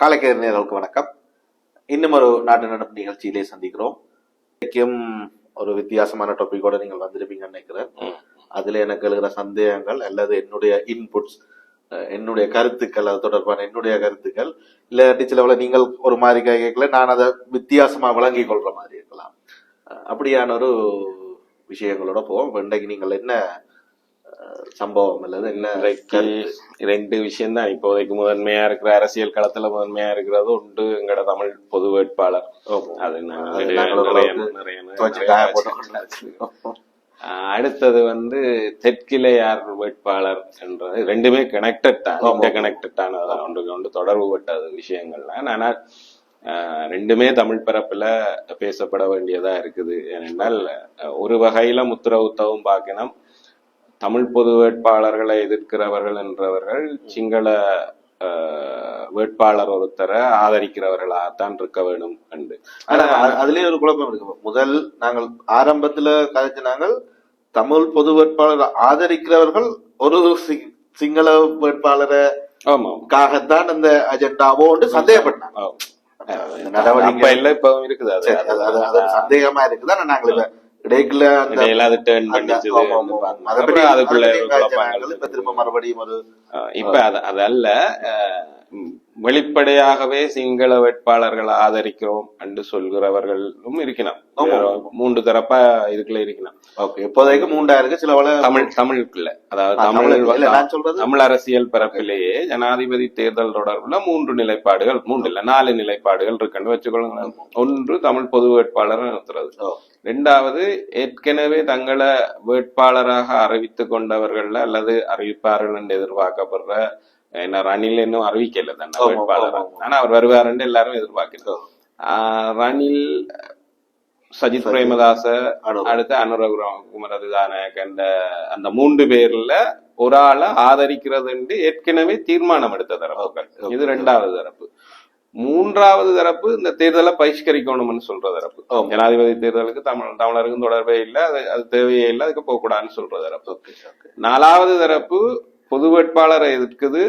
காலைக்கதிர் நேயர்களுக்கு வணக்கம். இன்னும் ஒரு நாட்டு நடப்பு நிகழ்ச்சியிலே சந்திக்கிறோம். ஒரு வித்தியாசமான டாபிக்கோட நீங்கள் வந்திருப்பீங்கன்னு நினைக்கிறேன். அதுல எனக்கு எழுகிற சந்தேகங்கள் அல்லது என்னுடைய இன்புட்ஸ், என்னுடைய கருத்துக்கள், அது தொடர்பான என்னுடைய கருத்துக்கள், இல்லாட்டி சிலவளை நீங்கள் ஒரு மாதிரி கேட்கல, நான் அதை வித்தியாசமா விளங்கி கொள்ற மாதிரி இருக்கலாம். அப்படியான ஒரு விஷயங்களோட போவோம். இன்றைக்கு நீங்கள் என்ன சம்பவம் அல்லது என்ன ரெண்டு விஷயம் தான் இப்போதைக்கு முதன்மையா இருக்கிற அரசியல் களத்துல முதன்மையா இருக்கிறது ஒன்று எங்கட தமிழ் பொது வேட்பாளர். அது அடுத்தது தெற்கிலே யார் வேட்பாளர் என்றது ரெண்டுமே கனெக்டட் ஆனதான், ஒன்றுக்கு ஒன்று தொடர்பு பட்டது விஷயங்கள்லாம். ஆனால் ரெண்டுமே தமிழ் பரப்புல பேசப்பட வேண்டியதா இருக்குது. ஏனென்றால் ஒரு வகையில முத்திரவுத்தவும் பார்க்கணும், தமிழ் பொது வேட்பாளர்களை எதிர்க்கிறவர்கள் என்றவர்கள் சிங்கள வேட்பாளர் ஒருத்தரை ஆதரிக்கிறவர்களாகத்தான் இருக்க வேண்டும் என்று. ஆனா அதுலயே ஒரு குழப்பம் இருக்கு. முதல் நாங்கள் ஆரம்பத்துல கதைச்சு நாங்கள் தமிழ் பொது வேட்பாளர் ஆதரிக்கிறவர்கள் ஒரு சிங்கள வேட்பாளருக்காகத்தான் அந்த அஜெண்டாவோ சந்தேகப்பட்டாங்க. நடவடிக்கை இல்ல இப்பவும் இருக்குது, அது சந்தேகமா இருக்குதா. நாங்கள் அதல்ல வெளிப்படையாகவே சிங்கள வேட்பாளர்கள் ஆதரிக்கிறோம் என்று சொல்கிறவர்களும் இருக்கணும். 3 தரப்பா இதுக்குள்ள இருக்கணும். இப்போதைக்கு 3 இருக்கு. சில தமிழுக்குள்ள, அதாவது தமிழ் அரசியல் பரப்பிலேயே ஜனாதிபதி தேர்தல் தொடர்புல 3 நிலைப்பாடுகள், 3 இல்ல 4 நிலைப்பாடுகள் இருக்குன்னு வச்சுக்கொள்ளுங்க. ஒன்று தமிழ் பொது வேட்பாளர் நிறுத்துறது. 2வது ஏற்கனவே தங்களை வேட்பாளராக அறிவித்துக் கொண்டவர்கள் அல்லது அறிவிப்பார்கள் என்று எதிர்பார்க்கப்படுற, என்ன ரணில் இன்னும் அறிவிக்கல தன்னை வேட்பாளர், ஆனா அவர் வருவார் என்று எல்லாரும் எதிர்பார்க்கிறோம். ரணில், சஜித் பிரேமதாச, அடுத்து அனுரகுமாரதிதானக, அந்த 3 பேர்ல ஒரு ஆளை ஆதரிக்கிறது என்று ஏற்கனவே தீர்மானம் எடுத்த தரப்புகள். இது 2வது தரப்பு. 3வது தரப்பு இந்த தேர்தலை பகிஷ்கரிக்கணும்னு சொல்ற தரப்பு. ஜனாதிபதி தேர்தலுக்கு தமிழருக்கும் தொடர்பே இல்லை, அது தேவையே இல்லை, அதுக்கு போக கூடாதுன்னு சொல்ற தரப்பு. 4வது தரப்பு பொது வேட்பாளரை எதிர்க்குது,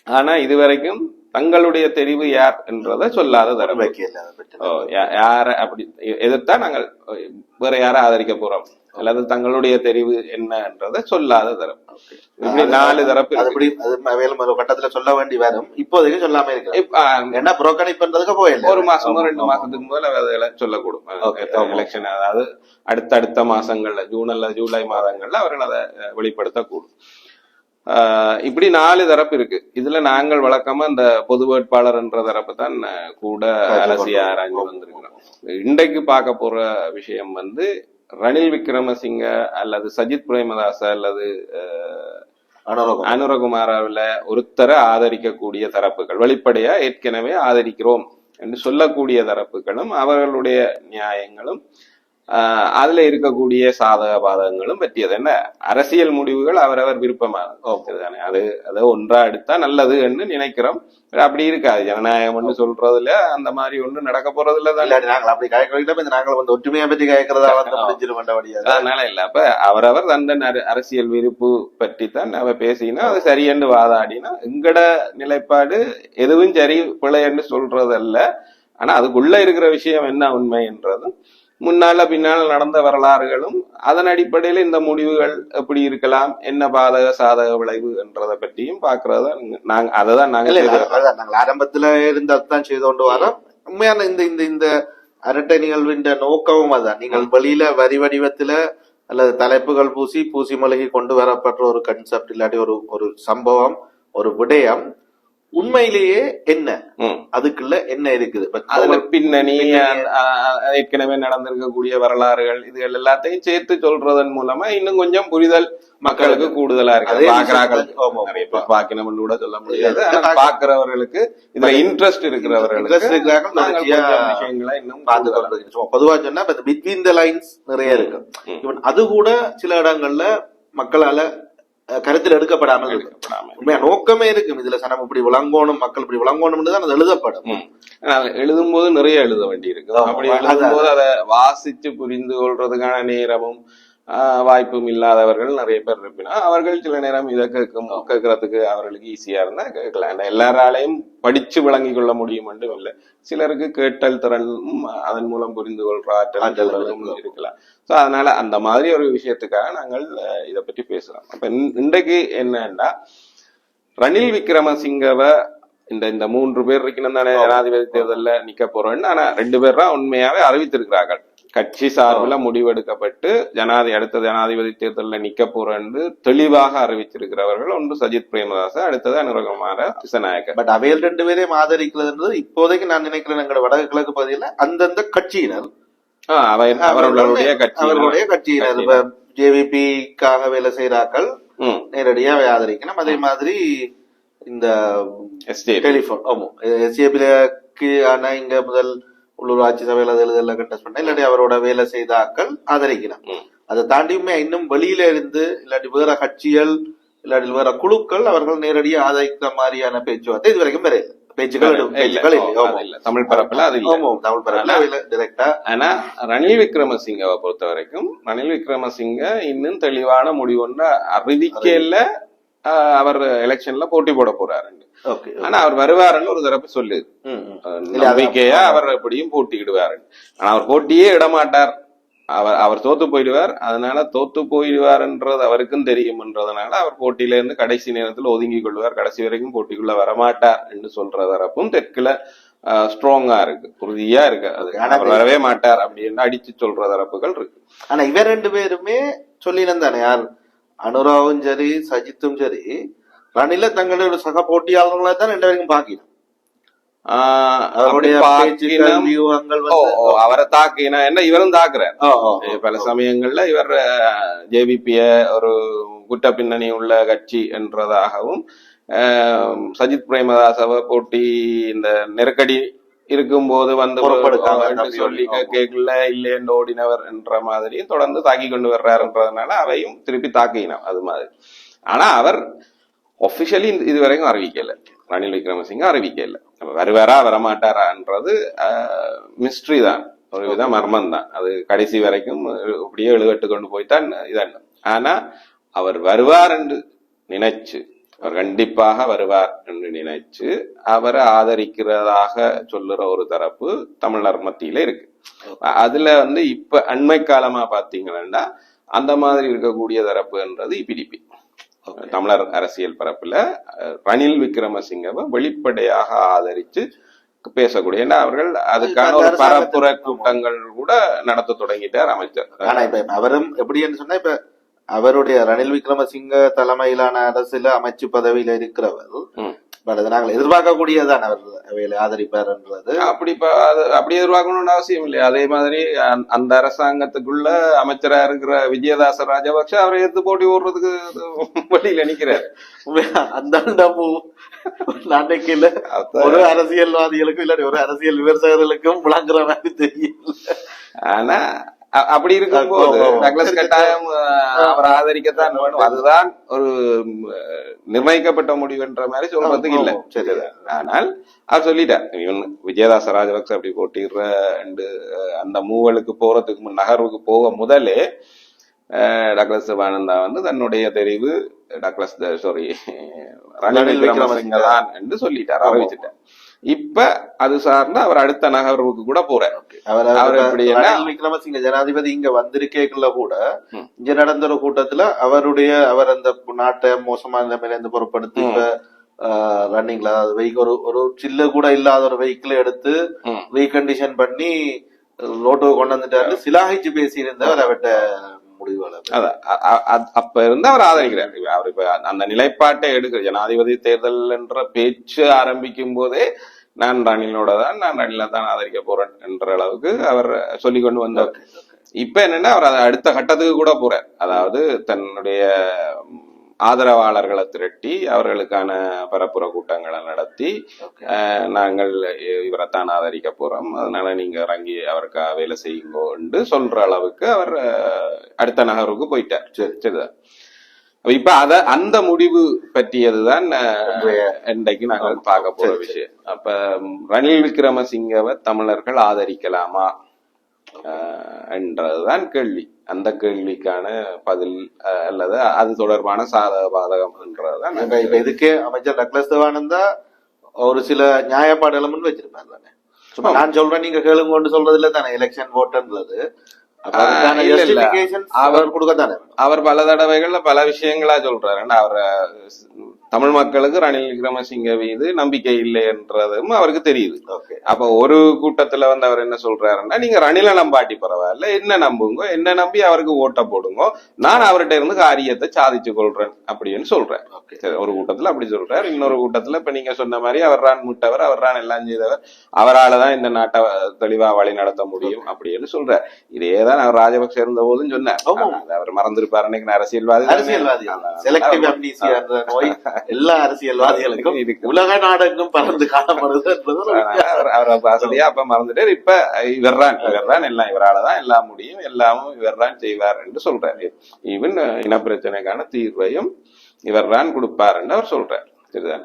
ஆனா இதுவரைக்கும் தங்களுடைய தெரிவு யார் என்றதை சொல்லாத தரப்பு. யார அப்படி எதிர்த்தா நாங்கள் வேற யாரை ஆதரிக்க போறோம் அல்லது தங்களுடைய தெரிவு என்னன்றதை சொல்லாத தரப்பு. இப்படி 4 தரப்பு. கட்டத்துல சொல்ல வேண்டி வரும். இப்போதைக்கு சொல்லாம இருக்கு. என்ன புரோக்கணிப் பண்றதுக்கு போயில 1 மாசமோ 2 மாசத்துக்கு முதல்ல அதெல்லாம் சொல்லக்கூடும். எலெக்ஷன், அதாவது அடுத்த மாசங்கள்ல, ஜூன் அல்லது ஜூலை மாதங்கள்ல அவர்கள் அதை வெளிப்படுத்தக்கூடும். இப்படி 4 தரப்பு இருக்கு. இதுல நாங்கள் வழக்கமா இந்த பொது வேட்பாளர் என்ற தரப்பு தான் கூட அலசி ஆராய்ந்து வந்திருக்கிறோம். இன்றைக்கு பார்க்க போற விஷயம் ரணில் விக்ரமசிங்க அல்லது சஜித் பிரேமதாச அல்லது அனுரகுமாராவில ஒருத்தரை ஆதரிக்கக்கூடிய தரப்புகள், வெளிப்படையா ஏற்கனவே ஆதரிக்கிறோம் என்று சொல்லக்கூடிய தரப்புகளும் அவர்களுடைய நியாயங்களும் அதுல இருக்கக்கூடிய சாதக பாதகங்களும் பற்றியது. என்ன அரசியல் முடிவுகள் அவரவர் விருப்பமானது, அது ஒன்றா எடுத்தா நல்லது என்று நினைக்கிறோம். அப்படி இருக்காது. ஜனநாயகம் சொல்றதுல அந்த மாதிரி ஒண்ணு நடக்க போறது இல்ல. நாங்கள் ஒற்றுமையை பற்றி கேட்கறதா அதனால இல்ல. அப்ப அவரவர் அந்த அரசியல் விருப்பு பற்றி தான் அவ பேசினா அது சரி என்று வாதாடினா, எங்கட நிலைப்பாடு எதுவும் சரி பிழை என்று சொல்றதல்ல. ஆனா அதுக்குள்ள இருக்கிற விஷயம் என்ன உண்மை என்றதும், முன்னால பின்னால நடந்த வரலாறுகளும், அதன் அடிப்படையில இந்த முடிவுகள் எப்படி இருக்கலாம், என்ன பாதக சாதக விளைவு என்றதை பற்றியும் பாக்குறத நாங்க அததான் நாங்கள் ஆரம்பத்துல இருந்ததான் செய்து கொண்டு வரோம். உண்மையான இந்த அரட்டை நிகழ்வின் நோக்கமும் அதுதான். நீங்கள் வெளியில வரி வடிவத்துல அல்லது தலைப்புகள் பூசி மொழிகி கொண்டு வரப்பட்ட ஒரு கன்செப்ட், இல்லாட்டி ஒரு சம்பவம், ஒரு விடயம் உண்மையிலேயே என்ன, அதுக்குள்ள என்ன இருக்குது, அதுல பின்னணி, ஏற்கனவே நடந்திருக்கக்கூடிய வரலாறுகள், இதுகள் எல்லாத்தையும் சேர்த்து சொல்றதன் மூலமா இன்னும் கொஞ்சம் புரிதல் மக்களுக்கு கூடுதலா இருக்கு. பாக்கணும் கூட சொல்ல முடியாது. பாக்குறவர்களுக்கு இதுல இன்ட்ரெஸ்ட் இருக்கிறவர்களுக்கு விஷயங்களை இன்னும் பொதுவா சொன்னா பிட்வீன் த லைன்ஸ் நிறைய இருக்கு. அது கூட சில இடங்கள்ல மக்களால கருத்தில் எடுக்கப்படாமல் உண்மையா நோக்கமே இருக்கும். இதுல சனம் இப்படி விளங்கணும், மக்கள் இப்படி விளங்கணும் தான் அது எழுதப்படும். எழுதும் போது நிறைய எழுத வேண்டி இருக்கு. அப்படி எழுதும் போது அதை வாசிச்சு புரிந்து கொள்றதுக்கான நேரமும் வாய்ப்பும் இல்லாதவர்கள் நிறைய பேர் இருப்பினா அவர்கள் சில நேரம் இதை கேட்கறதுக்கு அவர்களுக்கு ஈஸியா இருந்தா கேட்கலாம். எல்லாராலையும் படிச்சு விளங்கி கொள்ள முடியும் என்றும் இல்லை. சிலருக்கு கேட்டல் திறனும் அதன் மூலம் புரிந்து கொள்ற ஆற்றல் இருக்கலாம். சோ அதனால அந்த மாதிரி ஒரு விஷயத்துக்காக நாங்கள் இதை பற்றி பேசுறோம். அப்ப இன்றைக்கு என்னன்னா, ரணில் விக்ரமசிங்கவை இந்த 3 பேர் இருக்கணும் தானே ஜனாதிபதி தேர்தலில் நிக்க போறோம்னு. ஆனா 2 பேர் தான் உண்மையாவே அறிவித்திருக்கிறார்கள். கட்சி சார்பில் முடிவெடுக்கப்பட்டு அடுத்த ஜனாதிபதி தேர்தலில் நிக்க போறேன்னு தெளிவாக அறிவிச்சிருக்கிறவர்கள். ஒன்று சஜித் பிரேமதாச, அடுத்தது அனுரகுமார திசாநாயக்க. பட் அவையில் 2 பேரையும் ஆதரிக்கிறதுன்றது இப்போதைக்கு நான் நினைக்கிறேன் எங்களோட வடக்கு கிழக்கு பகுதியில் அந்தந்த கட்சியினர் அவர்களுடைய கட்சியினர் ஜேவிபிக்காக வேலை செய்யறாக்கள் நேரடியாக ஆதரிக்கணும். அதே மாதிரி இந்த டெலிபோன் எஸ்ஏபிக்கு ஆனா இங்க முதல் உள்ளூராட்சி சபையில எழுதல கண்டஸ்ட் பண்ண இல்லாட்டி அவரோட வேலை செய்த ஆக்கள் ஆதரிக்கணும். அதை தாண்டியுமே இன்னும் வெளியில இருந்து இல்லாட்டி வேற கட்சிகள் இல்லாட்டி வேற குழுக்கள் அவர்கள் நேரடியாக ஆதரிக்கிற மாதிரியான பேச்சுவார்த்தை இது வரைக்கும் வரையில தமிழ் பரப்புல அது தமிழ் பரப்புல டைரக்டா. ஆனா ரணில் விக்ரமசிங்கவை பொறுத்த வரைக்கும் ரணில் விக்ரமசிங்க இன்னும் தெளிவான முடிவு ஒன்று அறிவிக்கல. அவர் எலெக்ஷன்ல போட்டி போட போறாரு. ஆனா அவர் வருவாருன்னு ஒரு தரப்பு சொல்லுது. நம்பிக்கையா அவர் எப்படியும் போட்டியிடுவாரு. ஆனா அவர் போட்டியே இடமாட்டார். அவர் தோத்து போயிடுவார். அதனால தோத்து போயிடுவார்ன்றது அவருக்கும் தெரியும்ன்றதுனால அவர் போட்டியில இருந்து கடைசி நேரத்தில் ஒதுங்கி கொள்வார். கடைசி வரைக்கும் போட்டிக்குள்ள வரமாட்டார் என்று சொல்ற தரப்பும் தெற்குல ஸ்ட்ராங்கா இருக்கு, உறுதியா இருக்கு. அது அவர் வரவே மாட்டார் அப்படின்னு அடிச்சு சொல்ற தரப்புகள் இருக்கு. ஆனா இவர் 2 பேருமே சொல்லினு தானே, யார் அனுராவும் சரி சஜித்தும் சரி ரணில தங்களோட சக போட்டியாளர்களை தான் 2 பேருக்கும் பாக்கணும். அவரை தாக்கினா என்ன இவரும் தாக்குறார். பல சமயங்கள்ல இவர் ஜேவிபிய ஒரு குற்ற பின்னணி உள்ள கட்சி என்றதாகவும், சஜித் பிரேமதாசவ போட்டி இந்த நெருக்கடி இருக்கும்போது வந்து சொல்லி கேட்கல இல்லைன்னு ஓடினவர் என்ற மாதிரியும் தொடர்ந்து தாக்கி கொண்டு வர்றாருன்றதுனால அவையும் திருப்பி தாக்கினோம் அது மாதிரி. ஆனா அவர் ஒபிஷியலி இதுவரைக்கும் அறிவிக்கல. ரணில் விக்ரமசிங்க அறிவிக்கல. வருவாரா வரமாட்டாரான்றது மிஸ்ட்ரி தான், ஒரு வித மர்மம் தான். அது கடைசி வரைக்கும் இப்படியே எழுகட்டு கொண்டு போய்தான் இதான். ஆனா அவர் வருவார் என்று நினைச்சு, அவர் கண்டிப்பாக வருவார் என்று நினைச்சு அவரை ஆதரிக்கிறதாக சொல்லுற ஒரு தரப்பு தமிழர் மத்தியில இருக்கு. அதுல வந்து இப்ப அண்மை காலமா பாத்தீங்கன்னா அந்த மாதிரி இருக்கக்கூடிய தரப்புன்றது இபிடிபி, தமிழர் அரசியல் பரப்புல ரணில் விக்ரமசிங்கவை வெளிப்படையாக ஆதரிச்சு பேசக்கூடிய. ஏன்னா அவர்கள் அதுக்கான ஒரு பரப்புற கூட்டங்கள் கூட நடத்த தொடங்கிட்டார் அமைச்சர். ஆனா இப்ப அவரும் எப்படின்னு சொன்னா, இப்ப அவருடைய ரணில் விக்ரமசிங்க தலைமையிலான அரசுல அமைச்சு பதவியில இருக்கிறவர் நாங்கள் எதிர்பார்க்கக்கூடியதான் அவர் அவையில ஆதரிப்பார்ன்றது. அப்படி எதிர்பார்க்கணும்னு அவசியம் இல்லையா. அதே மாதிரி அந்த அரசாங்கத்துக்குள்ள அமைச்சரா இருக்கிற விஜயதாச ராஜபக்ஷ அவரை எடுத்து போட்டி ஓடுறதுக்கு வழியில நிக்கிறார். அந்த நாளைக்குல ஒரு அரசியல்வாதிகளுக்கும் இல்லாட்டி ஒரு அரசியல் விமர்சகர்களுக்கும் விளங்குற மாதிரி தெரியல. ஆனா அப்படி இருக்கும்போது டக்ளஸ் கட்டாயம் அவர் ஆதரிக்கத்தான் வேணும். அதுதான் ஒரு நிர்ணயிக்கப்பட்ட முடிவுன்ற மாதிரி சொல்றதுக்கு இல்லை. ஆனால் அவர் சொல்லிட்டார், இவன் விஜயதாச ராஜபக்ச அப்படி போட்டிடுற அந்த மூவலுக்கு போறதுக்கு நகர்வுக்கு போக முதலே டக்ளஸ் சிவானந்தா வந்து தன்னுடைய தெரிவு ரணில் விக்ரமசிங்க தான் என்று சொல்லிட்டார், அறிவிச்சிட்டார். இப்ப அது சார்ந்து அவர் அடுத்த நகர்வுக்கு கூட போறார். அவர் விக்ரமசிங்க ஜனாதிபதி இங்க வந்திருக்கேக்குள்ள கூட இங்க நடந்த ஒரு கூட்டத்துல அவர் அந்த நாட்டை மோசமான நிலைமையில இருந்து பொருட்படுத்தி இப்ப ரன்னிங்ல ஒரு சில்ல கூட இல்லாத ஒரு வெஹிக்கிள் எடுத்து ரீகண்டிஷன் பண்ணி ரோட்டுக்கு கொண்டு வந்துட்டாரு. சிலாகிச்சு பேசியிருந்தவர் அவர்கிட்ட அப்ப இருந்து அவர் ஆதரிக்கிறார். அவர் இப்ப அந்த நிலைப்பாட்டை எடுக்கிற ஜனாதிபதி தேர்தல் என்ற பேச்சு ஆரம்பிக்கும் போதே நான் ரணிலோட தான் ஆதரிக்க போறேன் என்ற அளவுக்கு அவர் சொல்லிக் கொண்டு வந்தார். இப்ப என்னன்னா அவர் அடுத்த கட்டத்துக்கு கூட போறார். அதாவது தன்னுடைய ஆதரவாளர்களை திரட்டி அவர்களுக்கான பரப்புற கூட்டங்களை நடத்தி நாங்கள் இவரைத்தான் ஆதரிக்க போறோம், அதனால நீங்க இறங்கி அவருக்கு வேலை செய்யுங்கோ என்று சொல்ற அளவுக்கு அவர் அடுத்த நகருக்கு போயிட்டார். சரிதான். இப்ப அந்த முடிவு பற்றியதுதான் இன்றைக்கு நாங்கள் பார்க்க போற விஷயம். அப்ப ரணில் விக்ரமசிங்கவை தமிழர்கள் ஆதரிக்கலாமா என்றதுதான் கேள்வி. அந்த கேள்விக்கான பதில் அல்லது அது தொடர்பான சாதக பாதகம் என்றதுதான். இப்ப இதுக்கே அமைச்சர் டக்ளஸ் தேவானந்தா ஒரு சில நியாயப்பாடுகளை முன் வச்சிருப்பாரு தானே. சும்மா நான் சொல்றேன் நீங்க கேளுங்க சொல்றது இல்ல தானே எலெக்ஷன் ஓட்டுன்றது. அவர் பல தடவைகள்ல பல விஷயங்களா சொல்றாரு. அவர் தமிழ் மக்களுக்கு ரணில் விக்ரமசிங்க மீது நம்பிக்கை இல்லை என்றதும் அவருக்கு தெரியுது. அப்ப ஒரு கூட்டத்துல வந்து அவர் என்ன சொல்றாருன்னா, நீங்க ரணில நம்பாட்டி பரவாயில்ல, என்ன நம்புங்க, என்ன நம்பி அவருக்கு ஓட்ட போடுங்க, நான் அவர்கிட்ட இருந்து காரியத்தை சாதிச்சு கொள்றேன் அப்படின்னு சொல்றேன். ஒரு கூட்டத்துல அப்படி சொல்றாரு. இன்னொரு கூட்டத்துல இப்ப நீங்க சொன்ன மாதிரி அவர் தான் முட்டவர், அவர் தான் எல்லாம் செய்தவர், அவராலதான் இந்த நாட்டை தெளிவா வழி நடத்த முடியும் அப்படின்னு சொல்றாரு. இதேதான் அவர் ராஜபக்ச இருந்த போதும் சொன்னார். அவர் மறந்திருப்பாரு, இன்னைக்கு அரசியல்வாதி எல்லா அரசியல்வாதிகளுக்கும் உலக நாடெங்கும் பறந்து காணப்படுது. அப்ப மறந்துட்டு இப்ப இவர்தான் எல்லாம், இவராலதான் எல்லாம் முடியும், எல்லாமும் இவர்தான் செய்வார் என்று சொல்றாரு. ஈவன் இனப்பிரச்சனைக்கான தீர்வையும் இவர்தான் கொடுப்பார் என்று அவர் சொல்றார்.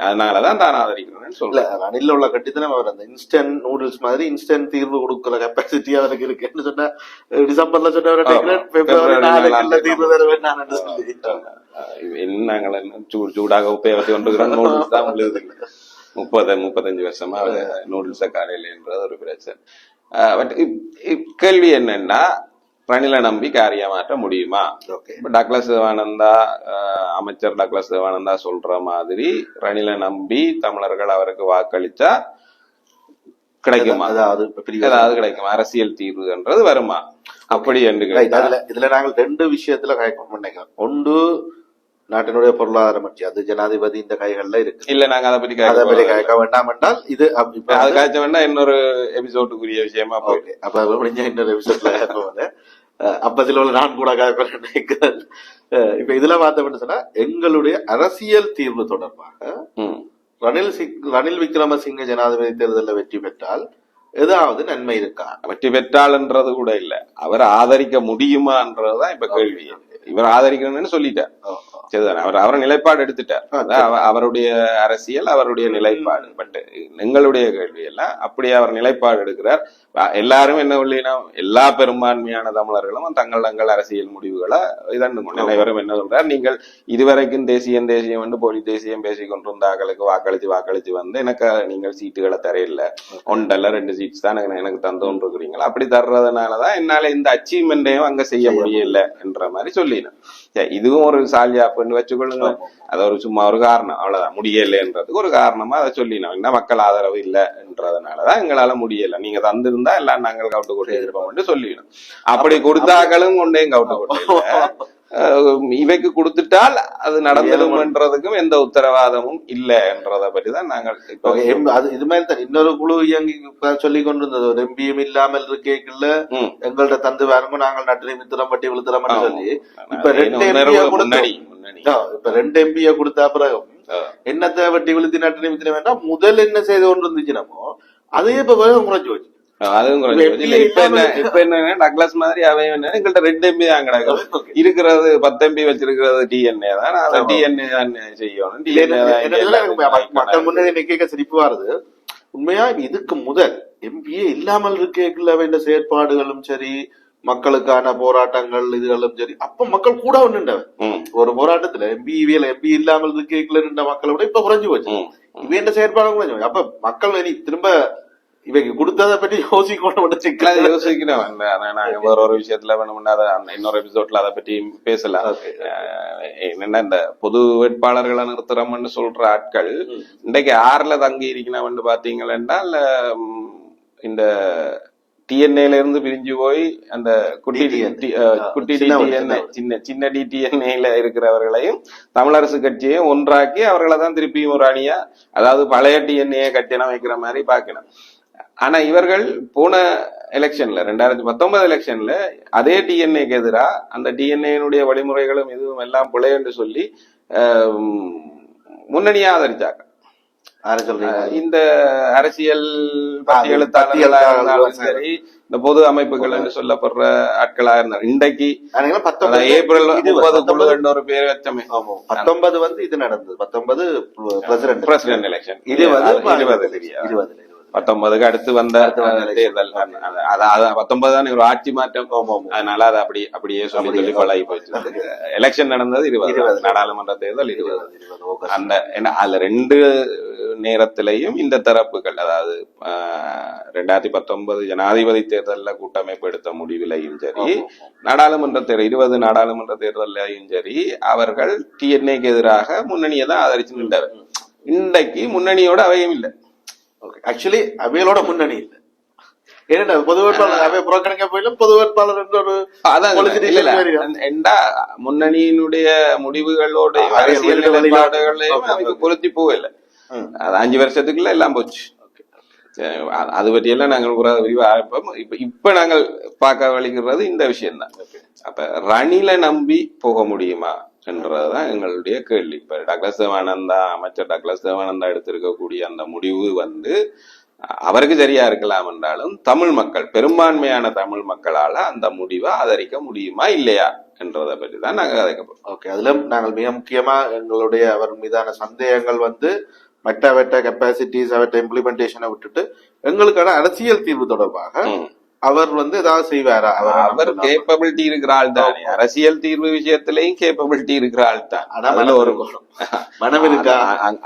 அதனாலதான் தான் ஆதரிக்கிறேன்னு சொல்ல. ரணில் உள்ள கட்டித்தனம் அவர் அந்த இன்ஸ்டன்ட் நூடுல்ஸ் மாதிரி இன்ஸ்டன்ட் தீர்வு கொடுக்கிற கெப்பாசிட்டி அவருக்கு இருக்குன்னு சொன்ன டிசம்பர்ல சொன்ன நாங்கள் சூடாக உபயோகத்தை கொண்டுக்கிறோம். நூடுல்ஸ் தான் உங்களுக்கு 35 வருஷமா நூடுல்ஸ காலையில என்றது ஒரு பிரச்சனை. பட் கேள்வி என்னன்னா, ரணிலை நம்பி காரியமாற்ற முடியுமா? டக்ளஸ் தேவானந்தா, அமைச்சர் டக்ளஸ் தேவானந்தா சொல்ற மாதிரி ரணிலை நம்பி தமிழர்கள் அவருக்கு வாக்களிச்சா கிடைக்குமா? ஏதாவது கிடைக்குமா? அரசியல் தீர்வுன்றது வருமா? அப்படி என்று இதுல நாங்கள் ரெண்டு விஷயத்துல நினைக்கிறோம். ஒன்று, நாட்டினுடைய பொருளாதார மட்சி, அது ஜனாதிபதி இந்த கைகள்ல இருக்கு. இல்ல, நாங்க அதை பத்தி கேட்க வேண்டாம் என்றால் இது அது காய்ச்ச வேண்டாம், இன்னொரு எபிசோடுக்குரிய விஷயமா போயிட்டு அப்ப முடிஞ்ச இன்னொரு எபிசோட்ல அப்பதில் உள்ள நான் கூட நினைக்கிறேன். இப்ப இதுல பார்த்தோம்னு சொன்னா, எங்களுடைய அரசியல் தீர்வு தொடர்பாக ரணில் விக்ரமசிங்க ஜனாதிபதி தேர்தலில் வெற்றி பெற்றால் ஏதாவது நன்மை இருக்கா? வெற்றி பெற்றால்ன்றது கூட இல்ல, அவர் ஆதரிக்க முடியுமான்றதுதான் இப்ப கேள்வி. இவர் ஆதரிக்கணும்னு சொல்லிட்டார், சரிதானே? அவர் நிலைப்பாடு எடுத்துட்டார். அவருடைய அரசியல், அவருடைய நிலைப்பாடு. பட் எங்களுடைய கேள்வி எல்லாம் அப்படி அவர் நிலைப்பாடு எடுக்கிறார். எல்லாரும் என்ன சொல்லினா, எல்லா பெரும்பான்மையான தமிழர்களும் தங்கள் அரசியல் முடிவுகளை இதன் அனைவரும் என்ன சொல்றார், நீங்கள் இதுவரைக்கும் தேசியம் என்று போலி தேசியம் பேசிக் கொண்டிருந்த ஆக்களுக்கு வாக்களிச்சு வந்து எனக்கு நீங்கள் சீட்டுகளை தரையில்லை, 1-2 சீட்ஸ் தான் எனக்கு தந்தோன்னு இருக்கிறீங்களா? அப்படி தர்றதுனாலதான் என்னால இந்த அச்சீவ்மெண்டையும் அங்க செய்ய முடியல என்ற மாதிரி சொல்லினேன். இதுவும் ஒரு சால்யாப்புன்னு வச்சுக்கொள்ளுங்க. அது ஒரு சும்மா ஒரு காரணம், அவ்வளவுதான். முடியலைன்றதுக்கு ஒரு காரணமா அதை சொல்லினோம். என்ன மக்கள் ஆதரவு இல்லை என்றதுனாலதான் எங்களால முடியல, நீங்க தந்திருந்தா எல்லாம் நாங்கள் கவுட்டு கொண்டு எதிர்ப்போம் சொல்லிடணும். அப்படி கொடுத்தாக்களும் கொண்டேயும் கவுட்டு கொண்டு இவைக்கு கொடுத்துட்டால் அது நடந்துடும்ன்றதுக்கும் எந்த உத்தரவாதமும் இல்லை என்றதை பற்றிதான் நாங்கள் இது மாதிரி தான் இன்னொரு குழு இயங்கி சொல்லி கொண்டிருந்தது. ஒரு எம்பியும் இல்லாமல் இருக்கேக்குள்ள எங்கள்ட்ட தந்து வேறமோ நாங்கள் நட்டு மித்திரம் பட்டி விழுத்துறோம் சொல்லி இப்ப 2 எம்பிய கொடுத்த பிறகு என்னத்தை வட்டி விழுத்தி நட்டு மித்திரம் வேண்டாம். முதல் என்ன செய்து கொண்டு இருந்துச்சு நம்ம அதையே இப்ப குறைஞ்சு வச்சு அதுவும் இப்ப என்ன டக்ளஸ் மாதிரி அவையும் என்ன எங்கள்கிட்ட 2 எம்பி தான் கிடக்கும். இருக்கிறது 10 எம்பி வச்சிருக்கிறது டிஎன்ஏ தான். அதை டிஎன்ஏ தான் செய்யணும். மக்கள் முன்னே கேட்க சிரிப்பு வருது. உண்மையா இதுக்கு முதல் எம்பிஏ இல்லாமல் இருக்க வேண்டிய செயற்பாடுகளும் சரி, மக்களுக்கான போராட்டங்கள் இதுகளும் சரி, அப்ப மக்கள் கூட ஒண்ணுண்டவன். ஒரு போராட்டத்துல எம்பி இல்லாமல் இருக்க நின்ற மக்களை விட இப்ப குறைஞ்சு போச்சு. இவன் செயற்பாடு குறைஞ்சு. அப்ப மக்கள் திரும்ப இவைக்கு கொடுத்ததை பற்றி யோசிக்கணும். நாங்க வேற ஒரு விஷயத்துல வேணும்னா இன்னொரு எபிசோட்ல அதை பற்றி பேசலாம். என்னன்னா, இந்த பொது வேட்பாளர்களை நிறுத்துறோம்னு சொல்ற ஆட்கள் இன்றைக்கு 6ல தங்கி இருக்கணும் பாத்தீங்கன்னா, இந்த டிஎன்ஏல இருந்து பிரிஞ்சு போய் அந்த குட்டி டிஎன்ஏ சின்ன டிஎன்ஏல இருக்கிறவர்களையும் தமிழரசு கட்சியையும் ஒன்றாக்கி அவர்களை தான் திருப்பியும் ஒரு அணியா, அதாவது பழைய டிஎன்ஏ கட்டினம் வைக்கிற மாதிரி பாக்கணும். ஆனா இவர்கள் போன எலெக்ஷன்ல 2019 எலெக்ஷன்ல அதே டிஎன்ஏக்கு எதிராக அந்த டிஎன்ஏனுடைய வழிமுறைகளும் இதுவும் எல்லாம் பிழை என்று சொல்லி முன்னணியா ஆதரிச்சாங்க. இந்த அரசியல் பட்டி எழுத்தாளர்களா இருந்தாலும் சரி, இந்த பொது அமைப்புகள் என்று சொல்லப்படுற ஆட்களா இருந்தார். இன்றைக்கு ஏப்ரல் 30 ஒரு பேர் வச்சமே. 19 இது நடந்தது. 19 பிரசிடென்ட் எலெக்ஷன். 20 19க்கு அடுத்து வந்த தேர்தல். அதாவது 19 தான் ஒரு ஆட்சி மாற்றம். அதனால அது அப்படியே சொல்லி பழகி போச்சு. எலெக்ஷன் நடந்தது 20, நாடாளுமன்ற தேர்தல் 20. அந்த அதுல 2 நேரத்திலையும் இந்த தரப்புகள், அதாவது 2019 ஜனாதிபதி தேர்தல்ல கூட்டமைப்பு எடுத்த முடிவிலையும் சரி, நாடாளுமன்ற தேர்தல் 20 நாடாளுமன்ற தேர்தலையும் சரி, அவர்கள் டிஎன்ஏக்கு எதிராக முன்னணியை தான் ஆதரிச்சு நின்றார். இன்றைக்கு முன்னணியோட அவையும் இல்லை. ஆக்சுவலி அவையோட முன்னணி இல்லை. ஏன்னா பொது வேட்பாளர் அவை புறக்கணிக்க போயிலும் பொது வேட்பாளர் என்ற ஒரு முன்னணியினுடைய முடிவுகளோட அரசியல் நிலைப்பாடுகளையும் அவங்க பொருத்தி போகல. அது 5 வருஷத்துக்குள்ள எல்லாம் போச்சு. அது பற்றியெல்லாம் நாங்கள் விரிவா இப்ப நாங்கள் பார்க்க வலிக்கிறது இந்த விஷயம்தான். அப்ப ரணில நம்பி போக முடியுமா என்றதுதான் எங்களுடைய கேள்வி. இப்ப டக்ளஸ் தேவானந்தா, அமைச்சர் டக்ளஸ் தேவானந்தா எடுத்திருக்கக்கூடிய அந்த முடிவு அவருக்கு சரியா இருக்கலாம் என்றாலும் தமிழ் மக்கள், பெரும்பான்மையான தமிழ் மக்களால அந்த முடிவை ஆதரிக்க முடியுமா இல்லையா என்றதை பற்றி தான் நாங்கள் கதைக்கப்போம். ஓகே, அதுல நாங்கள் மிக முக்கியமா எங்களுடைய அவர் மீதான சந்தேகங்கள் மெட்டாவெட்ட கெப்பாசிட்டிஸ் அவற்றை இம்ப்ளிமெண்டேஷனை விட்டுட்டு எங்களுக்கான அரசியல் தீர்வு தொடர்பாக அவர் ஏதாவது செய்வாரா? அவர் கேப்பபிலிட்டி இருக்கிற ஆள் தான். அரசியல் தீர்வு விஷயத்திலையும் கேப்பபிலிட்டி இருக்கிற ஆள் தான். அதுல ஒரு மனம் இருக்கா?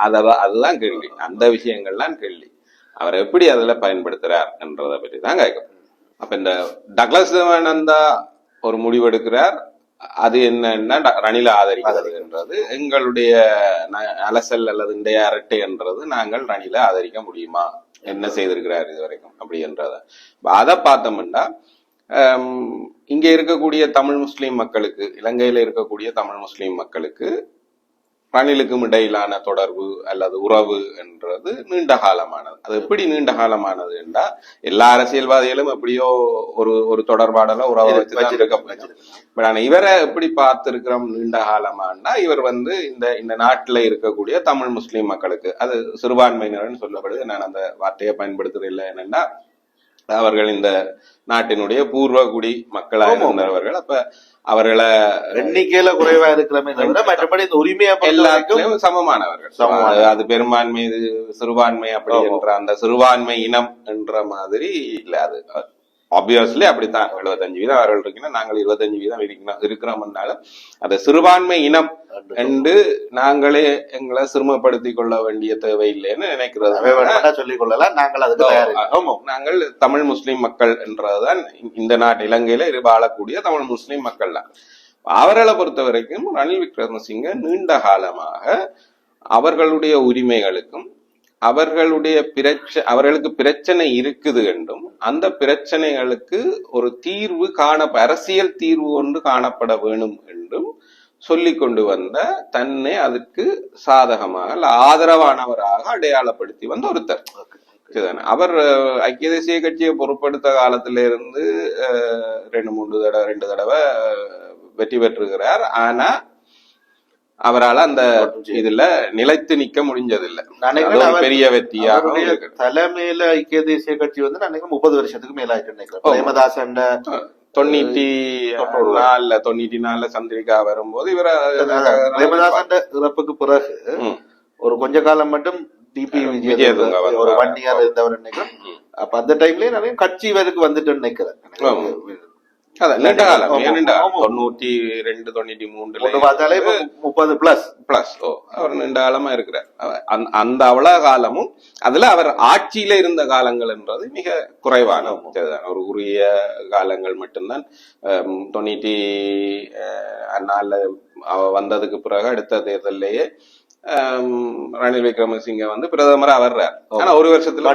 அதுதான் கேள்வி. அந்த விஷயங்கள்லாம் கேள்வி. அவர் எப்படி அதுல பயன்படுத்துறார் என்றதை பற்றி தான் கேட்கப்படும். அப்ப இந்த டக்ளஸ் தேவானந்தா ஒரு முடிவெடுக்கிறார். அது என்னன்னா ரணில ஆதரிக்கிறது என்றது எங்களுடைய அலசல் அல்லது இன்றைய அரட்டை என்றது, நாங்கள் ரணில ஆதரிக்க முடியுமா, என்ன செய்திருக்கிறார் இதுவரைக்கும் அப்படி என்றத அதை பார்த்தோம்னா, இங்க இருக்கக்கூடிய தமிழ் முஸ்லீம் மக்களுக்கு, இலங்கையில இருக்கக்கூடிய தமிழ் முஸ்லீம் மக்களுக்கு ரணிலுக்கும் இடையிலான தொடர்பு அல்லது உறவு என்றது நீண்ட காலமானது. அது எப்படி நீண்ட காலமானது என்றா, எல்லா அரசியல்வாதிகளும் எப்படியோ ஒரு தொடர்பாடல உறவை வச்சிருக்க. இவரை எப்படி பார்த்திருக்கிறோம் நீண்ட காலமானா, இவர் இந்த நாட்டுல இருக்கக்கூடிய தமிழ் முஸ்லீம் மக்களுக்கு, அது சிறுபான்மையினர் சொல்லப்படுது, நான் அந்த வார்த்தையை பயன்படுத்துறதில்லை. என்னன்னா, அவர்கள் இந்த நாட்டினுடைய பூர்வ குடி மக்களாக இருந்தவர்கள். அப்ப அவர்களை எண்ணிக்கையில குறைவா இருக்கிறமே தவிர மற்றபடி இந்த உரிமையா எல்லாருக்கும் சமமானவர்கள். அது பெரும்பான்மை, சிறுபான்மை அப்படி என்ற அந்த சிறுபான்மை இனம் என்ற மாதிரி இல்ல. அது ஆப்வியஸ்லி அப்படித்தான். 75% அவர்கள் இருக்கீங்கன்னா நாங்கள் 25% இருக்கிறோம்னாலும் அதை சிறுபான்மை இனம் என்று நாங்களே எங்களை சிறுமப்படுத்திக் கொள்ள வேண்டிய தேவையில்லைன்னு நினைக்கிறது. சொல்லிக் கொள்ளலாம். நாங்கள் தமிழ் முஸ்லீம் மக்கள் என்றதுதான் இந்த நாட்டு இலங்கையில வாழக்கூடிய தமிழ் முஸ்லீம் மக்கள் தான். அவர்களை பொறுத்த வரைக்கும் ரணில் விக்ரமசிங்க நீண்ட காலமாக அவர்களுடைய உரிமைகளுக்கும் அவர்களுக்கு பிரச்சனை இருக்குது என்றும், அந்த பிரச்சனைகளுக்கு ஒரு தீர்வு அரசியல் தீர்வு ஒன்று காணப்பட வேணும் என்றும் சொல்லி கொண்டு வந்த, தன்னை அதுக்கு சாதகமாக ஆதரவானவராக அடையாளப்படுத்தி வந்த ஒருத்தர். அவர் ஐக்கிய தேசிய கட்சியை பொறுப்படுத்த காலத்திலிருந்து 2 தடவை வெற்றி பெற்றிருக்கிறார். ஆனா அவரால் அந்த இதுல நிலைத்து நிக்க முடிஞ்சதில்லை. பெரிய வெற்றியாக தலைமையில ஐக்கிய தேசிய கட்சி 30 வருஷத்துக்கு மேல ஆயிட்டு நினைக்கிறேன். பிரேமதாசன் 94 சந்திரிகா வரும்போது இவர பிரேமதாசன் இறப்புக்கு பிறகு ஒரு கொஞ்ச காலம் மட்டும் டிபி விஜயதுங்க ஒரு 1 இயர் இருந்தவர் நினைக்கிறேன். அப்ப அந்த டைம்லயே நிறைய கட்சி இவருக்கு வந்துட்டு நினைக்கிறேன். நீண்ட காலம் 92, 93 30+. அவர் நீண்ட காலமா இருக்கிறார். அந்த அவ்வளவு காலமும் அதுல அவர் ஆட்சியில இருந்த காலங்கள் என்றது மிக குறைவான ஒரு உரிய காலங்கள் மட்டும்தான். 94 வந்ததுக்கு பிறகு அடுத்த தேர்தலையே ரணில் விக்ரமசிங்க பிரதமரா வர்றார். ஆனா ஒரு வருஷத்துல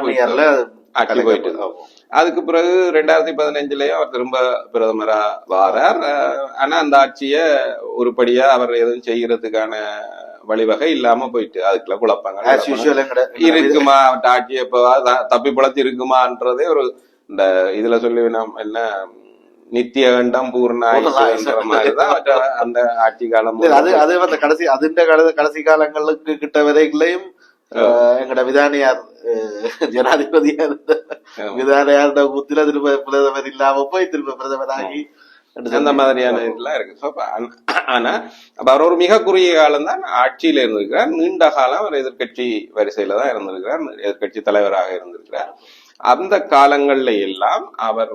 ஆட்சி போயிட்டு, அதுக்கு பிறகு 2015லயும் அவர் திரும்ப பிரதமரா வாரார். ஆனா அந்த ஆட்சிய உருப்படியா அவர் எதுவும் செய்யறதுக்கான வழிவகை இல்லாம போயிட்டு, அதுக்குள்ள குழப்பங்கள் இருக்குமா, அவர்கிட்ட ஆட்சி எப்ப தப்பி பிழைச்சு இருக்குமான்றதே ஒரு இந்த இதுல சொல்லி நாம் என்ன நித்திய கண்டம் பூர்ண மாதிரிதான் அந்த ஆட்சி காலம். அது கடைசி காலங்களுக்கு கிட்ட வரைகளையும் எங்கட விதானியார் ஜனாதிபதியா இருந்த விதானியார் கூத்துல திரும்ப பிரதமர் இல்லாம போய் திரும்ப பிரதமராகி அந்த மாதிரியான இதெல்லாம் இருக்கு. ஆனா அப்ப அவர் ஒரு மிக குறுகிய காலம் தான் ஆட்சியில இருந்திருக்கிறார். நீண்ட காலம் அவர் எதிர்கட்சி வரிசையில தான் இருந்திருக்கிறார், எதிர்கட்சி தலைவராக இருந்திருக்கிறார். அந்த காலங்கள்ல எல்லாம் அவர்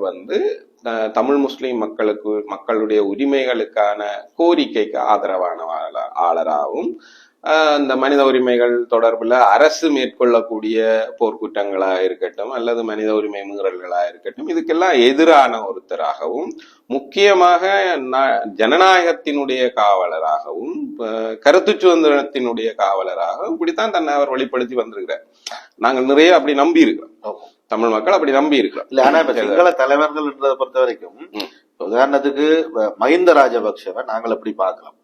தமிழ் முஸ்லிம் மக்களுடைய உரிமைகளுக்கான கோரிக்கைக்கு ஆதரவான ஆளராகவும், இந்த மனித உரிமைகள் தொடர்புல அரசு மேற்கொள்ளக்கூடிய போர்க்குற்றங்களா இருக்கட்டும் அல்லது மனித உரிமை மீறல்களா இருக்கட்டும், இதுக்கெல்லாம் எதிரான ஒருத்தராகவும், முக்கியமாக ஜனநாயகத்தினுடைய காவலராகவும், கருத்து சுதந்திரத்தினுடைய காவலராகவும் இப்படித்தான் தன்னை அவர் வெளிப்படுத்தி வந்திருக்கிறார். நாங்கள் நிறைய அப்படி நம்பி இருக்கிறோம், தமிழ் மக்கள் அப்படி நம்பி இருக்கிறோம். இல்ல, ஆனா இப்ப சிங்கள தலைவர்கள்ன்றதை பொறுத்த வரைக்கும் உதாரணத்துக்கு மஹிந்த ராஜபக்சவை நாங்கள் எப்படி பார்க்கலாம்.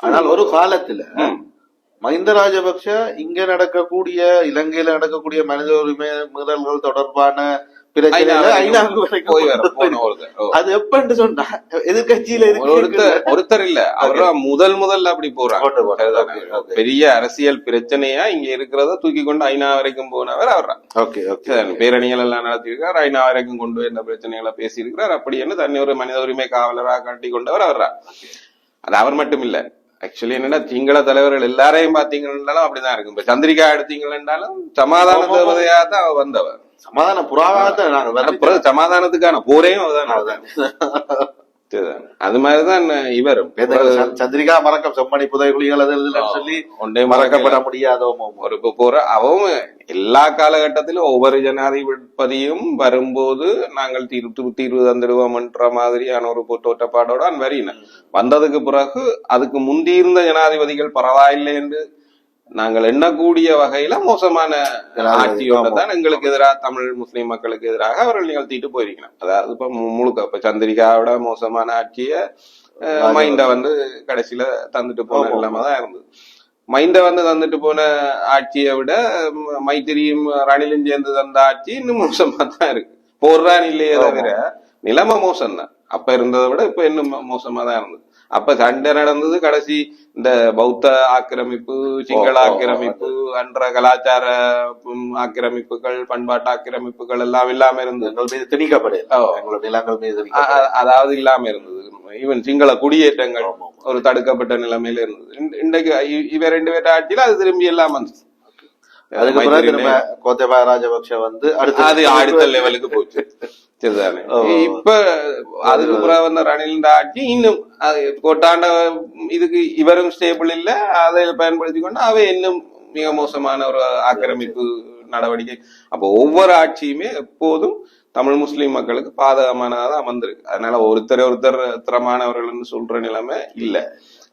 ஆனால் ஒரு காலத்துல மஹிந்த ராஜபக்ஷ இங்க நடக்கக்கூடிய, இலங்கையில நடக்கக்கூடிய மனித உரிமை மீறல்கள் தொடர்பான அது எப்பன்னு சொன்னா எதிர்கட்சியில ஒருத்தர் இல்ல, அவர் முதல்ல அப்படி போறாங்க. பெரிய அரசியல் பிரச்சனையா இங்க இருக்கிறத தூக்கி கொண்டு ஐநா வரைக்கும் போனவர் அவர். பேரணிகள் எல்லாம் நடத்திருக்கார், ஐநா வரைக்கும் கொண்டு போய் இந்த பிரச்சனைகளை பேசியிருக்கிறார். அப்படி என்ன தன்னை ஒரு மனித உரிமை காவலராக காட்டி கொண்டவர் அவர். அது அவர் மட்டும் இல்ல, ஆக்சுவலி என்னன்னா சிங்கள தலைவர்கள் எல்லாரையும் பாத்தீங்கன்னாலும் அப்படிதான் இருக்கும். இப்ப சந்திரிகா எடுத்தீங்கன்னாலும் சமாதான தேவதையா தான் அவ வந்தவர். சமாதான புறாவாக சமாதானத்துக்கான போரையும் அவதான். அது மாதிரிதான் இவரும். சந்திரிகா மறக்க செம்மணி புதைகுலிகள் சொல்லி ஒன்றே மறக்கப்பட முடியாத ஒரு போற அவவும் எல்லா காலகட்டத்திலும் ஒவ்வொரு ஜனாதிபதியும் வரும்போது நாங்கள் தீர்வு தந்துடுவோம் என்ற மாதிரியான ஒரு தோற்றப்பாடோட வரின வந்ததுக்கு பிறகு அதுக்கு முந்தியிருந்த ஜனாதிபதிகள் பரவாயில்லை என்று நாங்கள் எண்ணக்கூடிய வகையில மோசமான ஆட்சியோட தான் எங்களுக்கு எதிராக, தமிழ் முஸ்லிம் மக்களுக்கு எதிராக அவர்கள் நிகழ்த்திட்டு போயிருக்கணும். அதாவது இப்ப முழுக்க இப்ப சந்திரிகாவோட மோசமான ஆட்சிய மைண்ட கடைசியில தந்துட்டு போன இல்லாம தான் இருந்தது. மைண்ட தந்துட்டு போன ஆட்சியை விட மைத்திரியும் ரணிலும் சேர்ந்து தந்த ஆட்சி இன்னும் மோசமா தான் இருக்கு. போடுறான் இல்லையே தவிர நிலைமை மோசம் தான். அப்ப இருந்ததை விட இப்ப இன்னும் மோசமா தான் இருந்தது. அப்ப சண்டை நடந்தது கடைசி இந்த பௌத்த ஆக்கிரமிப்பு, சிங்கள ஆக்கிரமிப்பு என்ற கலாச்சார ஆக்கிரமிப்புகள், பண்பாட்டு ஆக்கிரமிப்புகள் எல்லாம் இல்லாம இருந்தது, அதாவது இல்லாம இருந்தது. ஈவன் சிங்கள குடியேற்றங்கள் ஒரு தடுக்கப்பட்ட நிலைமையில இருந்தது. இன்றைக்கு இவ ரெண்டு பேர் ஆட்சியில அது திரும்பி எல்லாம் வந்துச்சு. கோத்தபாய ராஜபக்ஷ அடுத்த லெவலுக்கு போச்சு. சரிதானே. இப்ப அதுக்கு பிறகு ரணில் ஆட்சி இன்னும் கோட்டாண்ட இதுக்கு இவரும் ஸ்டேபிள் இல்ல, அதை பயன்படுத்தி கொண்டு அவை இன்னும் மிக மோசமான ஒரு ஆக்கிரமிப்பு நடவடிக்கை. அப்ப ஒவ்வொரு ஆட்சியுமே எப்போதும் தமிழ் முஸ்லிம் மக்களுக்கு பாதகமானதான் வந்திருக்கு. அதனால ஒருத்தர் திறமானவர்கள் சொல்ற நிலைமை இல்ல.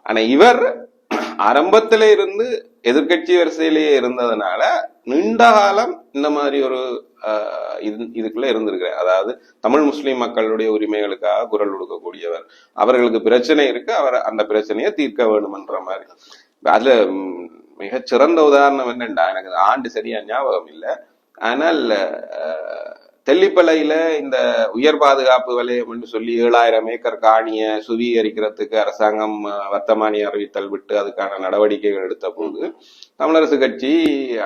ஆனா இவர் ஆரம்பத்தில இருந்து எதிர்கட்சி வரிசையிலேயே இருந்ததுனால நீண்ட காலம் இந்த மாதிரி ஒரு இதுக்குள்ள இருந்திருக்கிறார். அதாவது தமிழ் முஸ்லிம் மக்களுடைய உரிமைகளுக்காக குரல் கொடுக்கக்கூடியவர். அவர்களுக்கு பிரச்சனை இருக்கு, அவர் அந்த பிரச்சனையை தீர்க்க வேணும்ன்ற மாதிரி. அதுல மிகச்சிறந்த உதாரணம் என்னண்டா, எனக்கு ஆண்டு சரியா ஞாபகம் இல்லை, ஆனால் தெல்லிப்பளையில இந்த உயர் பாதுகாப்பு வலயம் என்று சொல்லி 7000 ஏக்கர் காணிய சுவீகரிக்கிறதுக்கு அரசாங்கம் வர்த்தமானி அறிவித்தல் விட்டு அதுக்கான நடவடிக்கைகள் எடுத்த போது தமிழரசு கட்சி,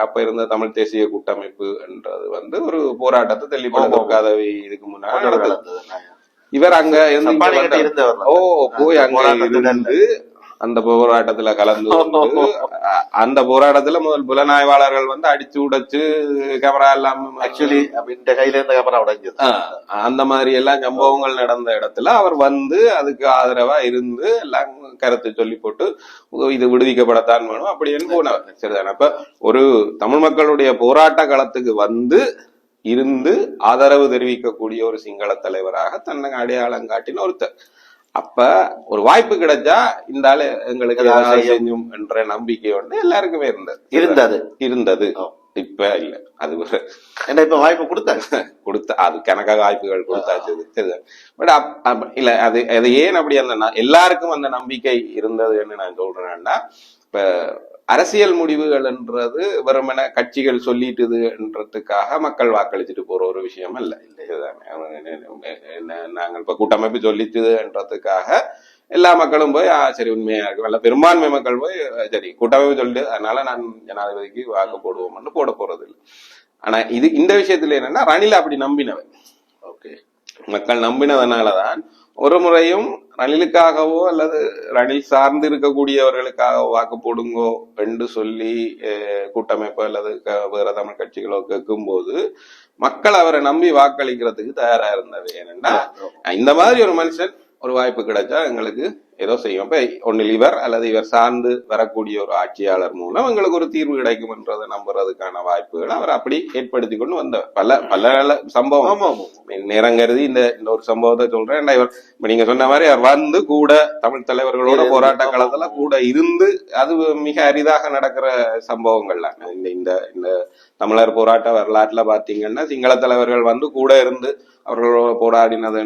அப்ப இருந்த தமிழ் தேசிய கூட்டமைப்பு என்றது ஒரு போராட்டத்தை தெல்லிப்பளை துர்காதேவி இதுக்கு முன்னாடி நடந்தது. இவர் அங்க போய் அங்க இருந்து அந்த போராட்டத்துல கலந்து கொண்டு, அந்த போராட்டத்துல முதல் புலனாய்வாளர்கள் அடிச்சு உடைச்சு கேமரா எல்லாம் ஆக்சுவலி கையில இருந்த கேமரா உடைஞ்சது. அந்த மாதிரி எல்லாம் சம்பவங்கள் நடந்த இடத்துல அவர் அதுக்கு ஆதரவா இருந்து எல்லாம் கருத்து சொல்லி போட்டு இது விடுவிக்கப்படத்தான் வேணும் அப்படின்னு போனவர். சரிதானே. அப்ப ஒரு தமிழ் மக்களுடைய போராட்ட களத்துக்கு இருந்து ஆதரவு தெரிவிக்கக்கூடிய ஒரு சிங்கள தலைவராக தன்னை அடையாளம் காட்டின ஒருத்தர். அப்ப ஒரு வாய்ப்பு கிடைச்சா இந்த ஆளு எங்களுக்கு செய்யும் என்ற நம்பிக்கை எல்லாருக்குமே இருந்தது. இப்ப இல்ல, அது இப்ப வாய்ப்பு கொடுத்த அது கணக்காக வாய்ப்புகள் கொடுத்தாச்சு. பட் இல்ல, அது ஏன் அப்படி அந்த எல்லாருக்கும் அந்த நம்பிக்கை இருந்ததுன்னு நான் சொல்றேன்னா, இப்ப அரசியல் முடிவுகள்ன்றது வெறுமன கட்சிகள் சொல்லிட்டுதுன்றதுக்காக மக்கள் வாக்களிச்சுட்டு போற ஒரு விஷயம் அல்ல. நாங்கள் இப்ப கூட்டமைப்பு சொல்லிட்டுதுன்றதுக்காக எல்லா மக்களும் போய் சரி உண்மையா இருக்கு, நல்ல பெரும்பான்மை மக்கள் போய் சரி கூட்டமைப்பு சொல்லிட்டு அதனால நான் ஜனாதிபதிக்கு வாக்கு போடுவோம்னு போட போறது இல்லை. ஆனா இந்த விஷயத்துல என்னன்னா, ரணில் அப்படி நம்பினவன். மக்கள் நம்பினதுனாலதான் ஒரு முறையும் ரணிலுக்காகவோ அல்லது ரணில் சார்ந்து இருக்கக்கூடியவர்களுக்காக வாக்கு போடுங்கோ என்று சொல்லி கூட்டமைப்பு அல்லது வேற தமிழ் கட்சிகளோ கேட்கும் போது மக்கள் அவரை நம்பி வாக்களிக்கிறதுக்கு தயாரா இருந்தது. ஏனென்றா இந்த மாதிரி ஒரு மனுஷன் ஒரு வாய்ப்பு கிடைச்சா எங்களுக்கு ஏதோ செய்யும். இப்ப ஒன்னில் இவர் அல்லது இவர் சார்ந்து வரக்கூடிய ஒரு ஆட்சியாளர் மூலம் எங்களுக்கு ஒரு தீர்வு கிடைக்கும் என்றதை நம்புறதுக்கான வாய்ப்புகள் அவர் அப்படி ஏற்படுத்தி கொண்டு வந்த பல சம்பவம். நேரம் கருதி இந்த ஒரு சம்பவத்தை சொல்றேன். இவர் இப்ப நீங்க சொன்ன மாதிரி அவர் வந்து கூட தமிழ் தலைவர்களோட போராட்ட காலத்துல கூட இருந்து அது மிக அரிதாக நடக்கிற சம்பவங்கள்லாம். இந்த தமிழர் போராட்ட வரலாற்றுல பாத்தீங்கன்னா சிங்கள தலைவர்கள் வந்து கூட இருந்து அவர்களோட போராடினது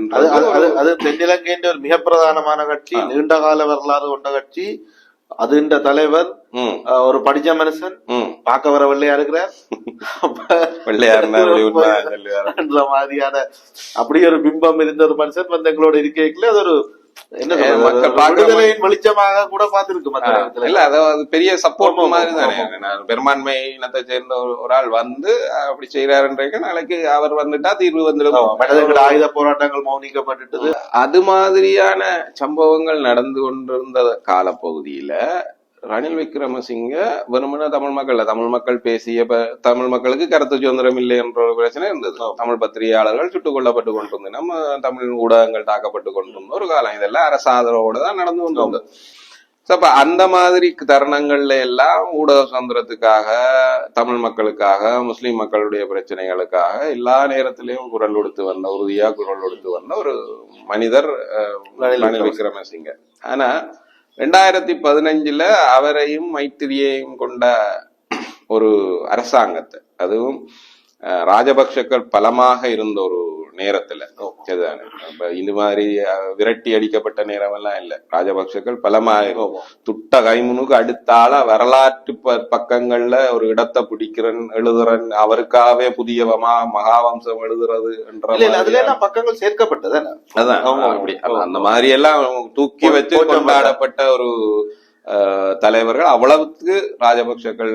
அது தென்னிலங்கையின் ஒரு மிக பிரதானமான கட்சி, நீண்ட கால வரலாறு கொண்ட கட்சி. அது இந்த தலைவர் ஒரு படிச்ச மனுஷன், பார்க்க வர வெள்ளையா இருக்கிறார், வெள்ளையா என்ற மாதிரியான அப்படி ஒரு பிம்பம் இருந்த ஒரு மனுஷன் வந்து எங்களோட இருக்கைக்குள்ள அது ஒரு வெளிச்சமாக கூட பார்த்திருக்கு. இல்ல அதாவது பெரிய சப்போர்ட் மாதிரி தானே. பெரும்பான்மை இனத்தை சேர்ந்த ஒரு ஆள் வந்து அப்படி செய்யறாருன்றீங்க, நாளைக்கு அவர் வந்துட்டா தீர்வு வந்துடும், ஆயுத போராட்டங்கள் மௌனிக்கப்பட்டுட்டது. அது மாதிரியான சம்பவங்கள் நடந்து கொண்டிருந்த காலப்பகுதியில ரணில் விக்ரமசிங்க வெறுமன தமிழ் மக்கள் பேசிய தமிழ் மக்களுக்கு கருத்து சுதந்திரம் இல்லை என்ற ஒரு பிரச்சனை இருந்தது. தமிழ் பத்திரிகையாளர்கள் சுட்டுக் கொல்லப்பட்டு கொண்டிருந்தது, நம்ம தமிழ் ஊடகங்கள் தாக்கப்பட்டு கொண்டிருந்த ஒரு காலம். இதெல்லாம் அரசு ஆதரவோடு தான் நடந்து கொண்டிருந்தது. அப்ப அந்த மாதிரி தருணங்கள்ல எல்லாம் ஊடக சுதந்திரத்துக்காக, தமிழ் மக்களுக்காக, முஸ்லிம் மக்களுடைய பிரச்சனைகளுக்காக எல்லா நேரத்திலையும் குரல் கொடுத்து வந்த, உறுதியா குரல் கொடுத்து வந்த ஒரு மனிதர் ரணில் விக்ரமசிங்க. ஆனா 2015 அவரையும் மைத்திரியையும் கொண்ட ஒரு அரசாங்கத்தை, அதுவும் ராஜபக்ஷக்கள் பலமாக இருந்த ஒரு நேரத்துல, இந்த மாதிரி விரட்டி அடிக்கப்பட்ட நேரம் எல்லாம் இல்ல, ராஜபக்ஷக்கள் பலமாக துட்ட கைமுனுக்கு அடுத்தால வரலாற்று பக்கங்கள்ல ஒரு இடத்தை பிடிக்கிறன் எழுதுறன், அவருக்காகவே புதிய மகாவம்சம் எழுதுறது என்ற பக்கங்கள் சேர்க்கப்பட்டது. அதான் அப்படி அந்த மாதிரி எல்லாம் தூக்கி வச்சு கொண்டாடப்பட்ட ஒரு தலைவர்கள். அவ்வளவுக்கு ராஜபக்ஷக்கள்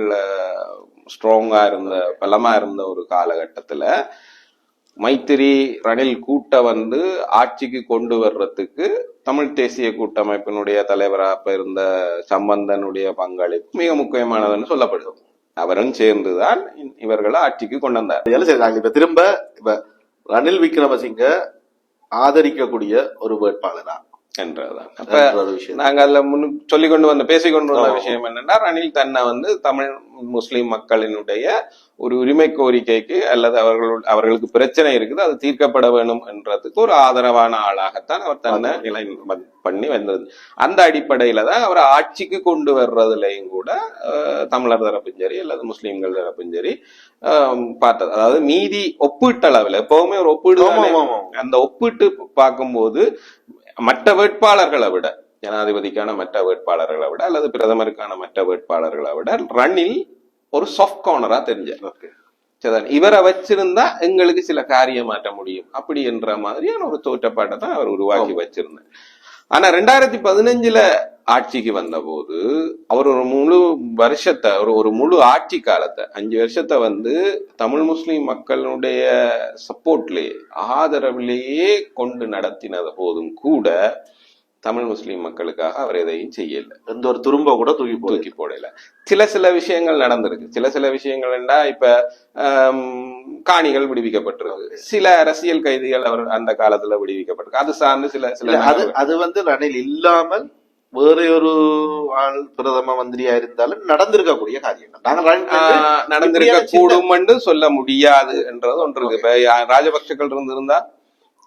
ஸ்ட்ராங்கா இருந்த, பலமா இருந்த ஒரு காலகட்டத்துல மைத்திரி ரணில் கூட்ட வந்து ஆட்சிக்கு கொண்டு வர்றதுக்கு தமிழ் தேசிய கூட்டமைப்பினுடைய தலைவராக இருந்த சம்பந்தனுடைய பங்களிப்பு மிக முக்கியமானதுன்னு சொல்லப்படுது. அவரும் சேர்ந்துதான் இவர்களை ஆட்சிக்கு கொண்டு வந்தார். இப்ப திரும்ப ரணில் விக்ரமசிங்க ஆதரிக்கக்கூடிய ஒரு வேட்பாளரா என்றதான். அப்ப நாங்க அதுல சொல்லிக் கொண்டு வந்த பேசிக்கொண்டு வந்த விஷயம் என்னன்னா, ரணில் தன்னை வந்து தமிழ் முஸ்லிம் மக்களினுடைய ஒரு உரிமை கோரிக்கைக்கு அல்லது அவர்களுக்கு பிரச்சனை இருக்குது, அது தீர்க்கப்பட வேணும் என்றதுக்கு ஒரு ஆதரவான ஆளாகத்தான் அவர் தன்னை நிலை பண்ணி வந்தது. அந்த அடிப்படையில தான் அவர் ஆட்சிக்கு கொண்டு வர்றதுலையும் கூட தமிழர் தரப்பும் சரி அல்லது முஸ்லிம்கள் தரப்பும் சரி பார்த்தது. அதாவது மீதி ஒப்பீட்டளவில் எப்பவுமே ஒரு ஒப்பீடு, அந்த ஒப்பீட்டு பார்க்கும்போது மற்ற வேட்பாளர்களை விட, ஜனாதிபதிக்கான மற்ற வேட்பாளர்களை விட அல்லது பிரதமருக்கான மற்ற வேட்பாளர்களை விட ரணில் ஒரு சாஃப்ட் கார்னரா தெரிஞ்சார். இவரை வச்சிருந்தா எங்களுக்கு சில காரியம் மாற்ற முடியும் அப்படி என்ற மாதிரியான ஒரு தோற்றப்பாட்டை தான் அவர் உருவாக்கி வச்சிருந்தார். ஆனா 2015 ஆட்சிக்கு வந்த போது அவர் ஒரு முழு வருஷத்தை, ஒரு முழு ஆட்சி காலத்தை, 5 வருஷத்தை வந்து தமிழ் முஸ்லிம் மக்களுடைய சப்போர்ட்லயே, ஆதரவிலேயே கொண்டு நடத்தினது போதும் கூட தமிழ் முஸ்லிம் மக்களுக்காக அவர் எதையும் செய்யல. எந்த ஒரு துரும்ப கூட தூக்கி போடல. சில விஷயங்கள் நடந்திருக்கு. சில விஷயங்கள் என்ன, இப்ப காணிகள் விடுவிக்கப்பட்டிருக்கு, சில அரசியல் கைதிகள் அவர் அந்த காலத்துல விடுவிக்கப்பட்டிருக்கு. அது சார்ந்து சில அது வந்து ரணில் இல்லாமல் வேற ஒரு ஆள் பிரதம மந்திரியா இருந்தாலும் நடந்திருக்கக்கூடிய காரியம், நடந்திருக்க கூடும் என்று சொல்ல முடியாது என்றது ஒன்று இருக்கு. இப்ப ராஜபக்ஷக்கள் இருந்திருந்தா,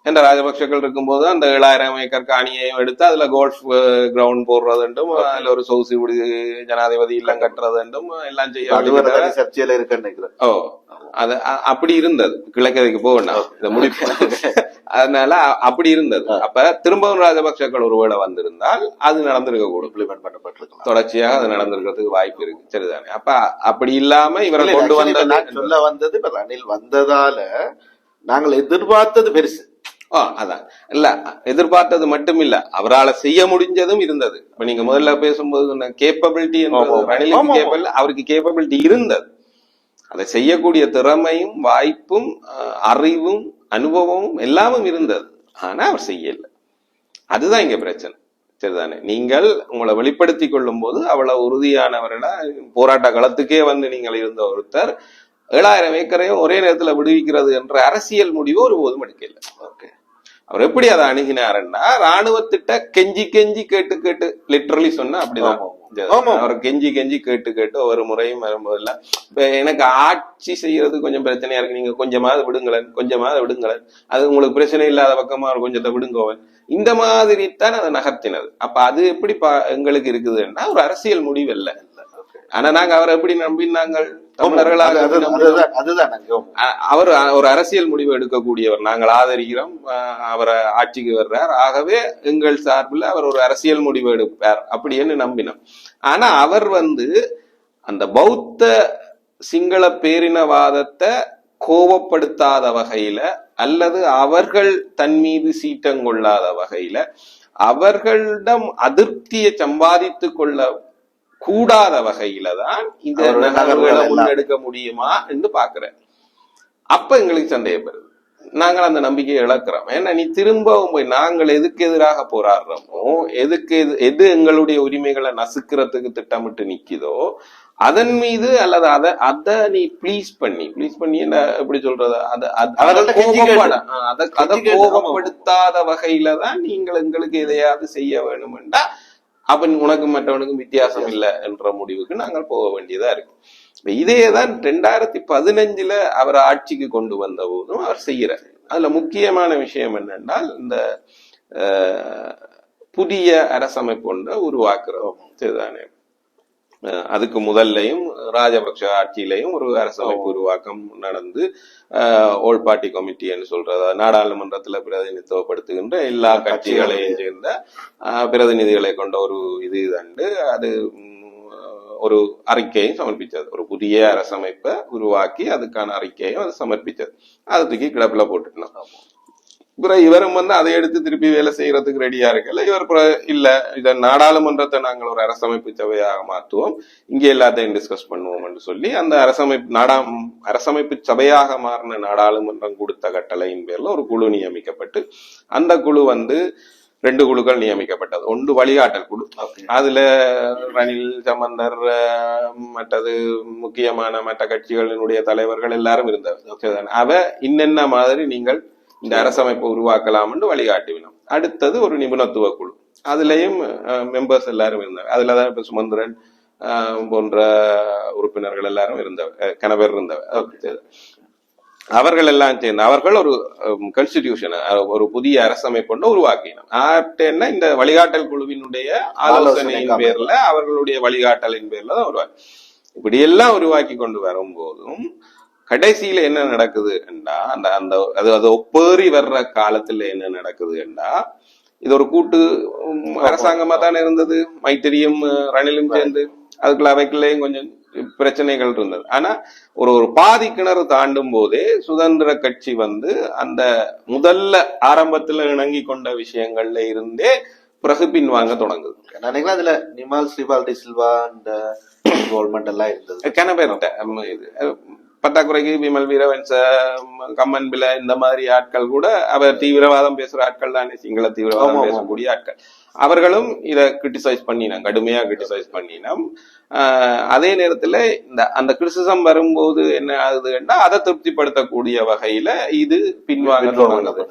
என்ற ராஜபக்ஷக்கள் இருக்கும்போது அந்த 7000 ஏக்கர் காணியையும் எடுத்து அதுல கோல்ஃப் கிரவுண்ட் போடுறதுண்டும், அதுல ஒரு சொகுசு ஜனாதிபதி இல்லம் கட்டுறதுண்டும் எல்லாம் செய்ய சர்ச்சையில இருக்கு. ஓ, அது அப்படி இருந்தது. கிழக்கதைக்கு போகணும் இதை முடிப்போம். அதனால அப்படி இருந்தது. அப்ப திரும்பவும் ராஜபக்ஷக்கள் ஒருவேளை வந்திருந்தால் அது நடந்திருக்க கூடும், இம்ப்ளிமெண்ட் பண்ணப்பட்டிருக்கும், தொடர்ச்சியாக அது நடந்திருக்கிறதுக்கு வாய்ப்பு இருக்கு. சரிதானே? அப்ப அப்படி இல்லாம இவரை கொண்டு சொல்ல வந்தது, இப்ப ரணில் வந்ததால நாங்கள் எதிர்பார்த்தது பெருசு. அதான் இல்ல, எதிர்பார்த்தது மட்டும் இல்ல, அவரால் செய்ய முடிஞ்சதும் இருந்தது. இப்ப நீங்க முதல்ல பேசும்போது கேப்பபிலிட்டி, அவருக்கு கேப்பபிலிட்டி இருந்தது, அதை செய்யக்கூடிய திறமையும் வாய்ப்பும் அறிவும் அனுபவமும் எல்லாமும் இருந்தது. ஆனா அவர் செய்யல. அதுதான் இங்க பிரச்சனை. சரிதானே? நீங்கள் உங்களை வெளிப்படுத்தி கொள்ளும் போது அவ்வளவு உறுதியானவர்களா போராட்ட களத்துக்கே வந்து நீங்கள் இருந்த ஒருத்தர் 7,000 ஏக்கரையும் ஒரே நேரத்துல விடுவிக்கிறது என்ற அரசியல் முடிவு ஒருபோதும் எடுக்கல. ஓகே, அவர் எப்படி அதை அணுகினாருன்னா, ராணுவத்திட்ட கெஞ்சி கெஞ்சி கேட்டு கேட்டு, லிட்டரலி சொன்னா அப்படிதான். அவர் கெஞ்சி கெஞ்சி கேட்டு கேட்டு ஒவ்வொரு முறையும் வரும்போதெல்லாம், இப்ப எனக்கு ஆட்சி செய்யறது கொஞ்சம் பிரச்சனையா இருக்கு, நீங்க கொஞ்சமாவது விடுங்களேன், அது உங்களுக்கு பிரச்சனை இல்லாத பக்கமா ஒரு கொஞ்சத்தை விடுங்கோவன், இந்த மாதிரி தான் அதை நகர்த்தினது. அப்ப அது எப்படி எங்களுக்கு இருக்குதுன்னா ஒரு அரசியல் முடிவு இல்லை. ஆனா நாங்க அவரை எப்படி நம்பினாங்க? தமிழர்களாக அவர் ஒரு அரசியல் முடிவு எடுக்கக்கூடியவர், நாங்கள் ஆதரிக்கிறோம், அவரை ஆட்சிக்கு வர்றார், ஆகவே எங்கள் சார்பில் அவர் ஒரு அரசியல் முடிவு எடுப்பார் அப்படின்னு நம்பினோம். ஆனா அவர் அந்த பௌத்த சிங்கள பேரினவாதத்தை கோபப்படுத்தாத வகையில, அல்லது அவர்கள் தன் மீது சீட்டங்கொள்ளாத வகையில, அவர்களிடம் அதிருப்தியை சம்பாதித்து கொள்ள கூடாத வகையில தான் இந்த நகர்வுகளை முன்னெடுக்க முடியுமா என்று பாக்குறேன். அப்ப எங்களுக்கு சந்தேகப்படுது, நாங்கள் அந்த நம்பிக்கையை இழக்கிறோம். ஏன்னா நீ திரும்பவும் போய் நாங்கள் எதுக்கு எதிராக போராடுறோமோ, எது எங்களுடைய உரிமைகளை நசுக்கிறதுக்கு திட்டமிட்டு நிக்குதோ அதன் மீது, அல்லது அதை நீ ப்ளீஸ் பண்ணி என்ன எப்படி சொல்றது, அதை கோபப்படுத்தாத வகையில தான் நீங்கள் எங்களுக்கு எதையாவது செய்ய வேணும்டா அவன் உனக்கு மற்றவனுக்கும் வித்தியாசம் இல்லை என்ற முடிவுக்கு நாங்கள் போக வேண்டியதா இருக்கு. இதேதான் 2015 அவர் ஆட்சிக்கு கொண்டு வந்த போதும் அவர் செய்யறார். அதுல முக்கியமான விஷயம் என்னென்றால், இந்த புதிய அரசமைப்பு ஒன்றை உருவாக்குறோம். சரிதானே? அதுக்கு முதல்லையும் ராஜபக்ஷ ஆட்சியிலையும் ஒரு அரசமைப்பு உருவாக்கம் நடந்து, ஓல் பார்ட்டி கமிட்டின்னு சொல்றது, நாடாளுமன்றத்துல பிரதிநிதித்துவப்படுத்துகின்ற எல்லா கட்சிகளையும் சேர்ந்த பிரதிநிதிகளை கொண்ட ஒரு இது தண்டு அது ஒரு அறிக்கையும் சமர்ப்பிச்சது. ஒரு புதிய அரசமைப்பை உருவாக்கி அதுக்கான அறிக்கையும் அது சமர்ப்பிச்சது. அதை தூக்கி கிடப்புல போட்டுட்டோம். பிறகு இவரும் அதை எடுத்து திருப்பி வேலை செய்யறதுக்கு ரெடியா இருக்குல்ல. இவர் இல்ல, இத நாடாளுமன்றத்தை நாங்கள் ஒரு அரசமைப்பு சபையாக மாற்றுவோம், இங்க எல்லாத்தையும் டிஸ்கஸ் பண்ணுவோம் என்று சொல்லி அந்த அரசமைப்பு சபையாக மாறின நாடாளுமன்றம் கொடுத்த கட்டளையின் பேர்ல ஒரு குழு நியமிக்கப்பட்டு, அந்த குழு 2 குழுக்கள் நியமிக்கப்பட்டது. ஒன்று வழிகாட்டல் குழு, அதுல ரணில், சம்பந்தர், மற்றது முக்கியமான மற்ற கட்சிகளினுடைய தலைவர்கள் எல்லாரும் இருந்தவர். அவ இன்னென்ன மாதிரி நீங்கள் இந்த அரசமைப்பை உருவாக்கலாம் என்று வழிகாட்டினோம். அடுத்தது ஒரு நிபுணத்துவ குழு, அதுலயும் மெம்பர்ஸ் எல்லாரும் இருந்தாங்க. அதுலதான் இப்ப சுமந்திரன் போன்ற உறுப்பினர்கள் எல்லாரும் இருந்தவர், கணவர் இருந்தவர். அவர்கள் எல்லாம் சேர்ந்து அவர்கள் ஒரு கான்ஸ்டிடியூஷன், ஒரு புதிய அரசமைப்பு ஒன்று உருவாக்கினோம். இந்த வழிகாட்டல் குழுவினுடைய ஆலோசனையின் பேர்ல, அவர்களுடைய வழிகாட்டலின் பேர்ல தான் உருவாக்கி. இப்படி எல்லாம் உருவாக்கி கொண்டு வரும்போதும் கடைசியில என்ன நடக்குது என்றா, அது ஒப்பேறி வர்ற காலத்துல என்ன நடக்குது என்றா, இது ஒரு கூட்டு அரசாங்கமா தானே இருந்தது, மைத்திரியும் ரணிலும் சேர்ந்து. அதுக்குள்ள அவைக்குள்ளேயும் கொஞ்சம் பிரச்சனைகள் இருந்தது. ஆனா ஒரு பாதி கிணறு தாண்டும் போதே சுதந்திர கட்சி அந்த முதல்ல ஆரம்பத்துல இணங்கி கொண்ட விஷயங்கள்ல இருந்தே பிறகு பின்வாங்க தொடங்குது. நினைக்கிறேன் அதுல நிமால் ஸ்ரீபால்டி சில்வா இந்த இன்வால்மெண்ட் எல்லாம் இருந்தது. கனபேர்ட்ட பத்தாக்குறைக்கு விமல் வீரவன்ச, கம்மன் பில, இந்த மாதிரி ஆட்கள் கூட அவர் தீவிரவாதம் பேசுற ஆட்கள் தானே, சிங்கள தீவிரவாதம் பேசக்கூடிய ஆட்கள். அவர்களும் இதை கிரிட்டிசைஸ் பண்ணினோம், கடுமையா கிரிட்டிசைஸ் பண்ணினோம். அதே நேரத்துல அந்த கிரிட்டிசிசம் வரும்போது என்ன ஆகுதுன்னா, அதை திருப்திப்படுத்தக்கூடிய வகையில இது பின்வாங்க தொடங்குது.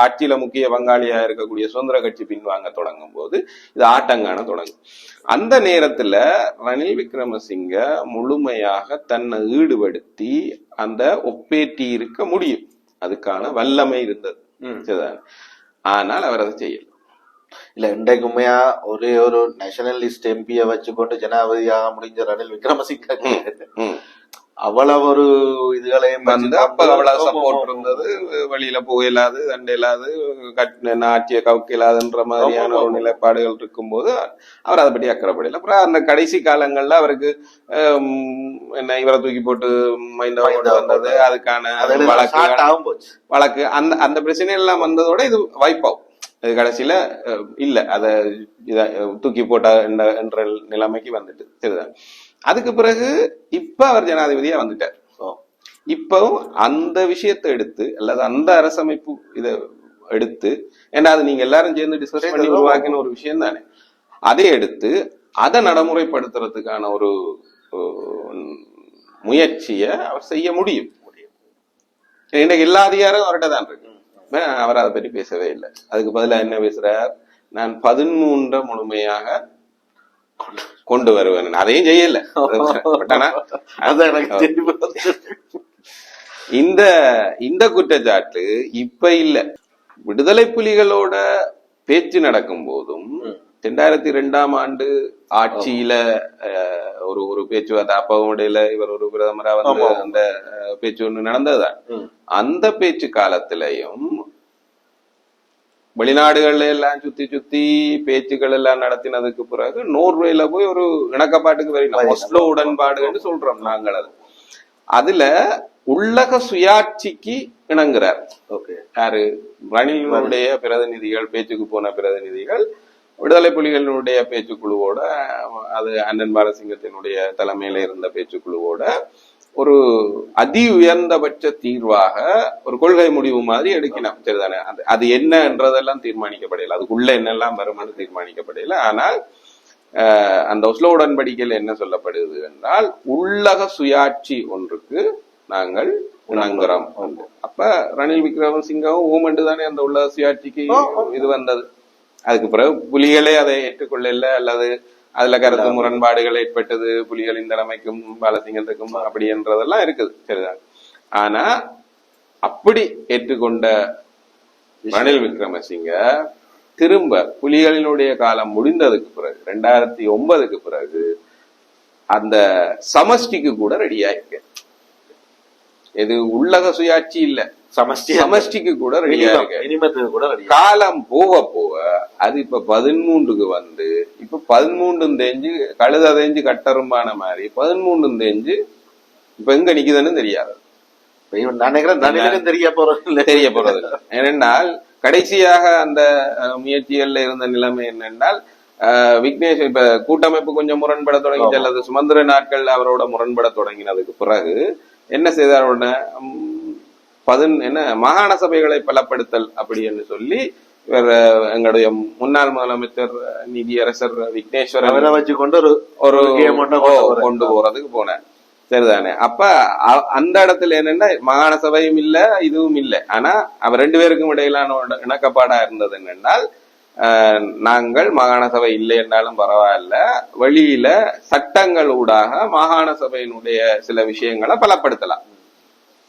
ஆட்சியில முக்கிய பங்காளியா இருக்கக்கூடிய சுதந்திர கட்சி பின்வாங்க தொடங்கும் போது இது ஆட்டங்கான தொடங்கும். அந்த நேரத்துல ரணில் விக்ரமசிங்க முழுமையாக தன்னை ஈடுபடுத்தி அந்த ஒப்பேற்றி இருக்க முடியும், அதுக்கான வல்லமை இருந்தது. ஆனால் அவர் அதை செய்யல. இல்ல, இன்றைக்கு உண்மையா ஒரே ஒரு நேஷனலிஸ்ட் எம்பியை வச்சுக்கொண்டு ஜனாதிபதியாக முடிஞ்ச ரணில் விக்ரமசிங்க அவ்வளவு ஒரு இதுகளையும் அப்ப அவ்வளவு சப்போர்ட் இருந்தது, வெளியில போகலாது, தண்டையிலாது, ஆட்சியை கவுக்கலாதுன்ற மாதிரியான ஒரு நிலைப்பாடுகள் இருக்கும்போது அவர் அதை பற்றி அக்கறைப்படல. அப்புறம் அந்த கடைசி காலங்கள்ல அவருக்கு என்ன இவரை தூக்கி போட்டு மைண்டவா கொண்டு வந்தது, அதுக்கான வழக்கு அந்த பிரச்சனை எல்லாம் வந்ததோட இது வாய்ப்பாகும். இது கடைசியில இல்ல, அத தூக்கி போட்டா என்ற நிலைமைக்கு வந்துட்டு. சரிதான். அதுக்கு பிறகு இப்ப அவர் ஜனாதிபதியா வந்துட்டார். இப்போ அந்த விஷயத்தை எடுத்து, அல்லது அந்த அரசமைப்பு இத எடுத்து, ஏன்னா அது நீங்க எல்லாரும் சேர்ந்து டிஸ்கஸ் பண்ணி உருவாக்கின ஒரு விஷயம் தானே, அதை எடுத்து அதை நடைமுறைப்படுத்துறதுக்கான ஒரு முயற்சியை அவர் செய்ய முடியும். இன்னைக்கு எல்லா அதிகாரம் அவர்கிட்ட தான் இருக்கு. அவர் அதை பற்றி பேசவே இல்லை. அதுக்கு பதிலாக என்ன பேசுறார், நான் 13 முழுமையாக கொண்டு வருவேன். அதையும் செய்யல. இந்த குற்றச்சாட்டு இப்ப இல்ல, விடுதலை புலிகளோட பேச்சு நடக்கும் போதும் 2002ஆம் ஆண்டு ஆட்சியில ஒரு பேச்சுவார்த்தை அப்பவும் இடையில இவர் ஒரு பிரதமரா வந்து அந்த பேச்சு ஒண்ணு நடந்ததுதான். அந்த பேச்சு காலத்திலையும் வெளிநாடுகள்ல எல்லாம் சுத்தி பேச்சுக்கள் எல்லாம் நடத்தினதுக்கு பிறகு நோர்வேல போய் ஒரு இணக்கப்பாட்டுக்கு வரணும், ஒஸ்லோ உடன்பாடுன்னு சொல்றோம் நாங்கள். அதுல உள்ளக சுயாட்சிக்கு இணங்குறார். யாரு? ரணிலுடைய பிரதிநிதிகள், பேச்சுக்கு போன பிரதிநிதிகள் விடுதலை புலிகளினுடைய பேச்சுக்குழுவோட, அது அண்ணன் பாலசிங்கத்தினுடைய தலைமையில இருந்த பேச்சுக்குழுவோட ஒரு அதி உயர்ந்தபட்ச தீர்வாக ஒரு கொள்கை முடிவு மாதிரி எடுக்கணும். சரிதானே? அது என்னன்றதெல்லாம் தீர்மானிக்கப்படையில, அதுக்குள்ள என்னெல்லாம் வருமானு தீர்மானிக்கப்படையில. ஆனால் அந்த ஒஸ்லோ உடன்படிக்கையில் என்ன சொல்லப்படுது என்றால், உள்ளக சுயாட்சி ஒன்றுக்கு நாங்கள் இணங்குறோம். அப்ப ரணில் விக்ரமசிங்கவும் ஊமெண்டு தானே அந்த உள்ளக சுயாட்சிக்கு இது வந்தது. அதுக்கு பிறகு புலிகளே அதை ஏற்றுக்கொள்ள, அல்லது அதுல கருத்து முரண்பாடுகள் ஏற்பட்டது புலிகளின் தலைமைக்கும் பாலசிங்கத்துக்கும் அப்படி என்றதெல்லாம் இருக்குது. சரிதான். ஆனா அப்படி ஏற்றுக்கொண்ட ரணில் விக்ரமசிங்க திரும்ப புலிகளினுடைய காலம் முடிந்ததுக்கு பிறகு 2009க்கு பிறகு அந்த சமஷ்டிக்கு கூட ரெடியா இருக்கு. இது உள்ளக சுயாட்சி இல்ல, சமஷ்டிக்கு கூட ரெடியா இருக்கு. காலம் போக போக அது இப்ப 13க்கு வந்து, இப்ப 13 தேஞ்சு கழுத தேஞ்சு கட்டருமான மாதிரி 13 தேஞ்சு இப்ப எங்க நிக்குதுன்னு தெரியாது. தெரிய போறது ஏனென்றால் கடைசியாக அந்த முயற்சிகள்ல இருந்த நிலைமை என்னென்றால், விக்னேஷ் இப்ப கூட்டமைப்பு கொஞ்சம் முரண்பட தொடங்கி, அல்லது சுமந்திர நாட்கள் அவரோட முரண்பட தொடங்கினதுக்கு பிறகு என்ன செய்தார், என்ன மாகாண சபைகளை பலப்படுத்தல் அப்படி என்று சொல்லி இவர் எங்களுடைய முன்னாள் முதலமைச்சர் நீதியரசர் விக்னேஸ்வரன் வச்சு கொண்டு ஒரு கொண்டு போறதுக்கு போனேன். சரிதானே? அப்ப அந்த இடத்துல என்னன்னா மாகாண சபையும் இல்ல, இதுவும் இல்லை. ஆனா அவர் 2 பேருக்கும் இடையிலான இணக்கப்பாடா இருந்தது என்னென்னால், நாங்கள் மாகாண சபை இல்லை என்றாலும் பரவாயில்ல, வெளியில சட்டங்கள் ஊடாக மாகாண சபையினுடைய சில விஷயங்களை பலப்படுத்தலாம்.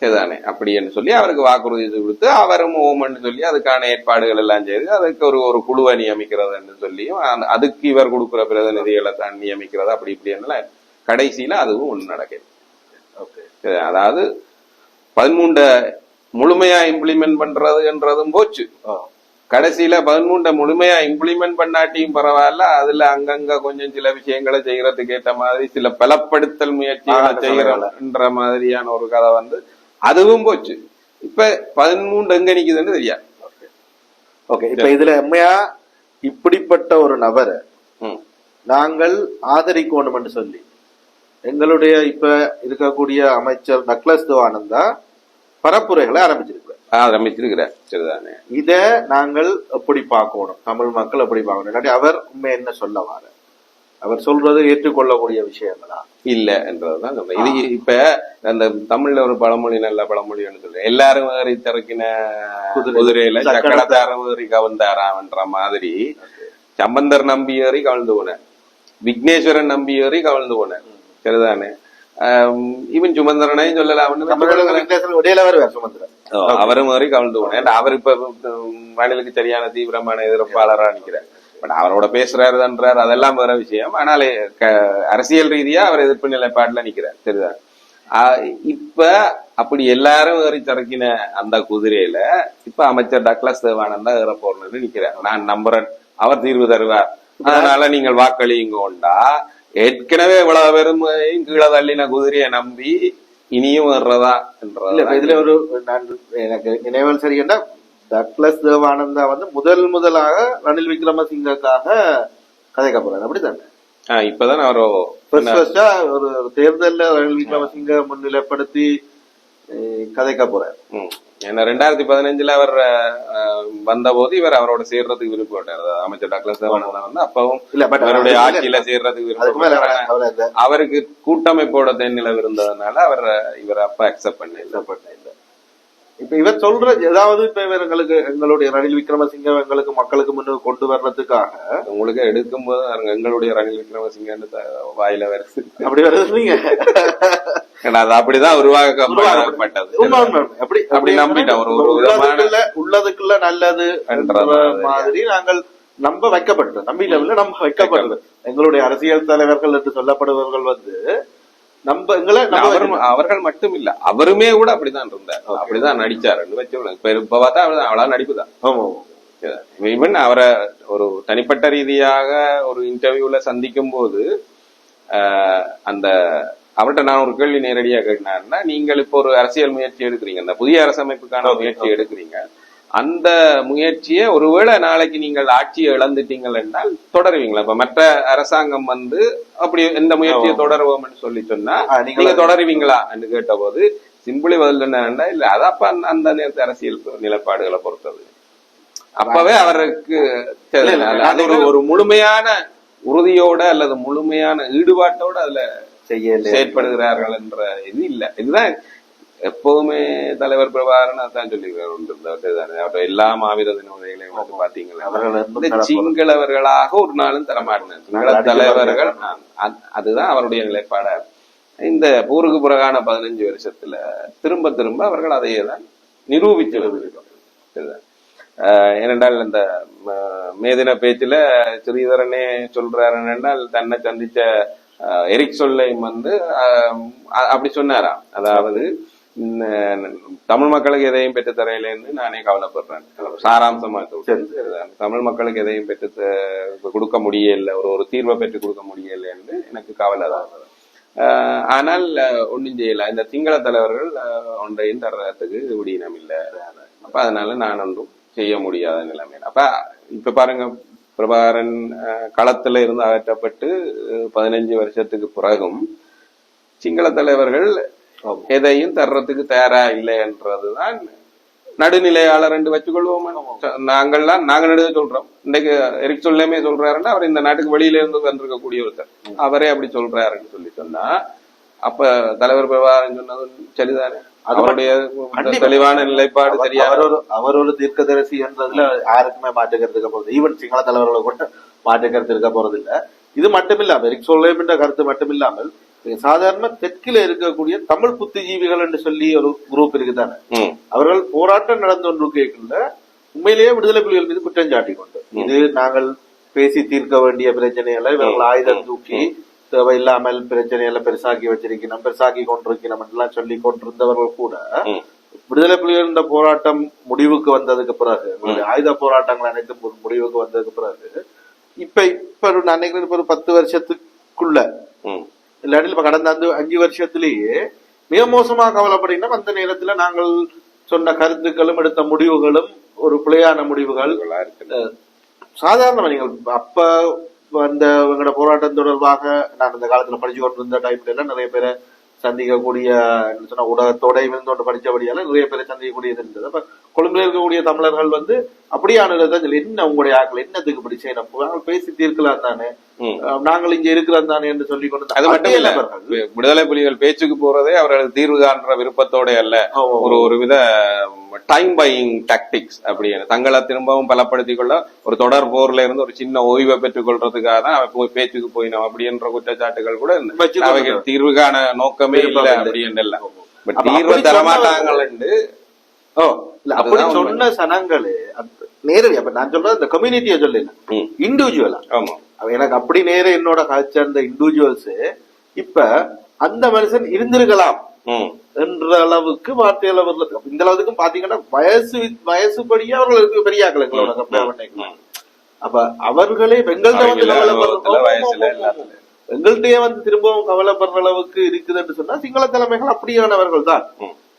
சரிதானே? அப்படின்னு சொல்லி அவருக்கு வாக்குறுதி கொடுத்து, அவரும் ஓமன்னு சொல்லி அதுக்கான ஏற்பாடுகள் எல்லாம் செய்து, அதுக்கு ஒரு குழுவை நியமிக்கிறது சொல்லியும், அதுக்கு இவர் கொடுக்குற பிரதிநிதிகளை தான் நியமிக்கிறது, அப்படி இப்படி எல்லாம் கடைசியில அதுவும் ஒண்ணு நடக்குது. அதாவது 13 முழுமையா இம்ப்ளிமெண்ட் பண்றதுன்றதும் போச்சு. கடைசியில 13 முழுமையா இம்ப்ளிமெண்ட் பண்ணாட்டியும் பரவாயில்ல, அதுல அங்கங்க கொஞ்சம் சில விஷயங்களை செய்யறதுக்கு ஏற்ற மாதிரி சில பலப்படுத்தல் முயற்சிகளை செய்யறன்ற மாதிரியான ஒரு கதை வந்து அதுவும் போச்சு. இப்ப 13 எங்க நிக்குதுன்னு தெரியாது. இப்ப இதுல உண்மையா இப்படிப்பட்ட ஒரு நபரை நாங்கள் ஆதரிக்கணும் என்று சொல்லி எங்களுடைய இப்ப இருக்கக்கூடிய அமைச்சர் டக்ளஸ் தேவானந்தா பரப்புரைகளை ஆரம்பிச்சிருக்கிறார். சரிதானே? இத நாங்கள் எப்படி பார்க்கணும், தமிழ் மக்கள் எப்படி பார்க்கணும், இல்லாட்டி அவர் உண்மை என்ன சொல்ல வார, அவர் சொல்றது ஏற்றுக்கொள்ளக்கூடிய விஷயங்களா இல்ல என்றதுதான் சொல்றேன். இது இப்ப அந்த தமிழ்ல ஒரு பழமொழி, நல்ல பழமொழின்னு சொல்றேன், எல்லாரும் ஏறி திறக்கின குதிரையில சக்கரத்தாரம் ஏறி கவர்ந்தாரான்ற மாதிரி சம்பந்தர் நம்பி ஏறி கவர்ந்து போனேன், விக்னேஸ்வரன் நம்பி ஏறி கவர்ந்து போனேன். சரிதானே? இவன் சுமந்திரனையும் சொல்லலாம், அவரும் மாதிரி கவர்ந்து போனேன். அவர் இப்ப ரணிலுக்கு சரியான தீவிரமான எதிர்ப்பாளரா நிக்கிறார். பட் அவரோட பேசுறாருன்றார், அதெல்லாம் வேற விஷயம். ஆனாலே அரசியல் ரீதியா அவர் எதிர்ப்பு நிலைப்பாட்டுல நிக்கிறார். சரிதான்? இப்ப அப்படி எல்லாரும் ஏறி திறக்கின அந்த குதிரையில இப்ப அமைச்சர் டக்ளஸ் தேவானந்தா ஏற போறேன்னு நிக்கிறார். நான் நம்புறேன் அவர் தீர்வு தருவார், அதனால நீங்கள் வாக்களியுங்கோண்டா. ஏற்கனவே இவ்வளவு பேரும் கீழே தள்ளின குதிரையை நம்பி இனியும் வர்றதா என்ற இதுல ஒரு எனக்கு நினைவல் சரியா, டக்ளஸ் தேவானந்தா வந்து முதலாக ரணில் விக்ரமசிங்கக்காக கதைக்க போறாரு. அப்படித்தானே? இப்பதான் அவர் ஒரு தேர்தல்ல ரணில் விக்ரமசிங்க முன்னிலைப்படுத்தி கதைக்க போறாரு. ஏன்னா 2015 அவர் வந்த போது இவர் அவரோட சேர்றதுக்கு விருப்பப்பட்டார். அமைச்சர் டாக்டர் சிவானந்தன் வந்து அப்பவும் அவருடைய ஆட்சியில சேர்றதுக்கு விருப்பப்பட்டார். அவருக்கு கூட்டமைப்போட தென்னிலவு இருந்ததுனால இவர் அப்ப அக்செப்ட் பண்ண. இப்ப இவர் சொல்ற ஏதாவது இப்ப இவர் எங்களுடைய ரணில் விக்ரமசிங்க எங்களுக்கு மக்களுக்கு முன்னுக்கு கொண்டு வர்றதுக்காக உங்களுக்கு எடுக்கும் போது எங்களுடைய ரணில் விக்ரமசிங்க வாயில வருது அப்படி வருதுங்க. அது அப்படிதான் உருவாக்கப்பட்டது. அப்படி நம்பிட்டோம். ஒரு உள்ளதுக்குள்ள நல்லது மாதிரி நாங்கள் நம்ப வைக்கப்பட்டது. நம்பிக்கை நம்ப வைக்கப்பட்டது. எங்களுடைய அரசியல் தலைவர்கள் என்று சொல்லப்படுபவர்கள் வந்து அவர்கள் மட்டும் இல்ல, அவருமே கூட அப்படிதான் இருந்தார், அப்படிதான் நடிச்சாரு. இப்ப பார்த்தா அவ்வளவு நடிப்புதான். ஈவன் அவரை ஒரு தனிப்பட்ட ரீதியாக ஒரு இன்டர்வியூல சந்திக்கும் போது அந்த அவர்கிட்ட நான் ஒரு கேள்வி நேரடியா கேட்டினாருன்னா, நீங்கள் இப்போ ஒரு அரசியல் முயற்சி எடுக்கிறீங்க, அந்த புதிய அரசமைப்புக்கான முயற்சி எடுக்கிறீங்க, அந்த முயற்சியை ஒருவேளை நாளைக்கு நீங்கள் ஆட்சியை இழந்துட்டீங்கள் என்றால் தொடருவீங்களா? இப்ப மற்ற அரசாங்கம் வந்து அப்படி எந்த முயற்சியை தொடருவோம்னு சொல்லி சொன்னா நீங்க தொடருவீங்களா என்று கேட்ட போது சிம்பிளி பதில் என்னன்னா, இல்ல அது அப்ப அந்த நேரத்து அரசியல் நிலைப்பாடுகளை பொறுத்தது. அப்பவே அவருக்கு அது ஒரு முழுமையான உறுதியோட அல்லது முழுமையான ஈடுபாட்டோட அதுல செயற்படுகிறார்கள் என்ற இது இல்ல. இதுதான் எப்பவுமே தலைவர் பிரபாகரன் அதான் சொல்லியிருக்காரு. எல்லா மாவீர தினங்களையும் வந்து பாத்தீங்களா, சிங்களவர்களாக ஒரு நாளும் தரமாட்டினார் சிங்கள தலைவர்கள். அதுதான் அவருடைய நிலைப்பாடா. இந்த போருக்கு பிறகான 15 வருஷத்துல திரும்ப திரும்ப அவர்கள் அதையே தான் நிரூபித்து. ஏனென்றால் இந்த மேதின பேச்சுல ஸ்ரீதரனே சொல்றாரு என்றால், தன்னை சந்திச்ச எரிக் சொல்லையும் வந்து அப்படி சொன்னாராம். அதாவது தமிழ் மக்களுக்கு எதையும் பெற்று தரையிலேன்னு நானே கவலைப்படுறேன். சாராம்சமா தமிழ் மக்களுக்கு எதையும் பெற்று கொடுக்க முடியல, ஒரு தீர்வை பெற்று கொடுக்க முடியல என்று எனக்கு கவலை தான். ஆனால் ஒன்றும் செய்யல. இந்த சிங்கள தலைவர்கள் ஒன்றையும் தர்றதுக்கு விடியினம் இல்லை. அப்ப அதனால நான் ஒன்றும் செய்ய முடியாத நிலைமை. அப்ப இப்ப பாருங்க, பிரபாகரன் களத்துல இருந்து அகற்றப்பட்டு 15 வருஷத்துக்கு பிறகும் சிங்கள தலைவர்கள் எதையும் தர்றதுக்கு தயாரா இல்லை என்றதுதான் நடுநிலையாளர் என்று வச்சுக்கொள்வோம். நாங்க நடுவே சொல்றோம். இன்னைக்கு எரிக் சொல்லுமே சொல்றாருன்னா, அவர் இந்த நாட்டுக்கு வெளியில இருந்து வந்திருக்கக்கூடிய ஒருத்தர், அவரே அப்படி சொல்றாருன்னு சொல்லி சொன்னா, அப்ப தலைவர் பிரபாகரன் சொன்னது சரிதானே? அவருடைய தெளிவான நிலைப்பாடு சரியா? அவர் ஒரு தீர்க்கதரிசி என்றதுல யாருக்குமே மாற்றுக்கிறதுக்க போறது, ஈவன் சிங்கள தலைவர்களை கூட மாற்றுக்கிறது இருக்க போறது இல்ல. இது மட்டுமில்லாம எரிக் சொல்லேம் என்ற கருத்து மட்டுமில்லாமல் சாதாரண தெற்கில இருக்கக்கூடிய தமிழ் புத்திஜீவிகள் என்று சொல்லி ஒரு குரூப் இருக்குதானே, அவர்கள் போராட்டம் நடந்து கொண்டிருக்கல உண்மையிலேயே விடுதலை புலிகள் மீது குற்றம் சாட்டி கொண்டு, இது நாங்கள் பேசி தீர்க்க வேண்டிய பிரச்சனைகளை இவர்கள் ஆயுதம் தூக்கி தேவையில்லாமல் பிரச்சனைகளை பெருசாக்கி வச்சிருக்கணும், பெருசாக்கி கொண்டிருக்கணும் எல்லாம் சொல்லி கொண்டிருந்தவர்கள் கூட விடுதலை புலிகள் இந்த போராட்டம் முடிவுக்கு வந்ததுக்கு பிறகு, ஆயுத போராட்டங்கள் அனைத்தும் முடிவுக்கு வந்ததுக்கு பிறகு இப்ப நான் நினைக்கிறேன் ஒரு 10 வருஷத்துக்குள்ள இல்லாட்டி இப்ப கடந்த 5 வருஷத்திலேயே மிக மோசமா கவலைப்படீங்கன்னா, அந்த நேரத்துல நாங்கள் சொன்ன கருத்துக்களும் எடுத்த முடிவுகளும் ஒரு பிழையான முடிவுகள். சாதாரணமா நீங்கள் அப்ப அந்த எங்களோட போராட்டம் தொடர்பாக நான் இந்த காலத்துல படிச்சு கொண்டிருந்த டைம்ல எல்லாம் நிறைய பேரை சந்திக்கக்கூடிய சொன்ன ஊடகத்தோட இருந்து படிச்சபடியால நிறைய பேரை சந்திக்கக்கூடியது இருந்தது. அப்ப கொழும்புல இருக்கக்கூடிய தமிழர்கள் வந்து அப்படியான என்ன உங்களுடைய ஆக்கள் என்னத்துக்கு இப்படி செய்யணும், நாங்கள் பேசி தீர்க்கலாம் தானே, நாங்கள் இங்க இருக்கிறோம் தானே என்று சொல்லி கொண்டு. அது மட்டும் இல்ல, விடுதலை புலிகள் பேச்சுக்கு போறதே அவர்கள் தீர்வு காண்ற விருப்பத்தோட அல்ல, ஒரு வித டைம் பையிங் டாக்டிக்ஸ். அப்படி தங்களை திரும்பவும் பலப்படுத்திக் கொள்ள ஒரு தொடர் போர்ல இருந்து ஒரு சின்ன ஓய்வை பெற்றுக் கொள்றதுக்காக தான் பேச்சுக்கு போயினோம் அப்படின்ற குற்றச்சாட்டுகள் கூட அவைகள் தீர்வு காண நோக்கமே இல்லை அப்படின்னு. தீர்வு தரமாட்டாங்கள் அப்படி சொன்ன சனங்களே நேரடி. அப்ப நான் சொல்றது இந்த கம்யூனிட்டியை சொல்லல, இண்டிவிஜுவலா. எனக்கு அப்படி நேர என்னோட காய்ச்ச அந்த இண்டிவிஜுவல்ஸ் இப்ப அந்த மனுஷன் இருந்திருக்கலாம் என்ற அளவுக்கு வார்த்தைகள் வருது. இந்த அளவுக்கும் பாத்தீங்கன்னா வயசுபடியே அவர்களுக்கு பெரிய ஆக்கள் எங்களோட. அப்ப அவர்களே எங்கள்கிட்ட வந்து திரும்பவும் கவலைப்படுற அளவுக்கு இருக்குதுன்னு சொன்னா சிங்கள தலைமைகள் அப்படியானவர்கள் தான்.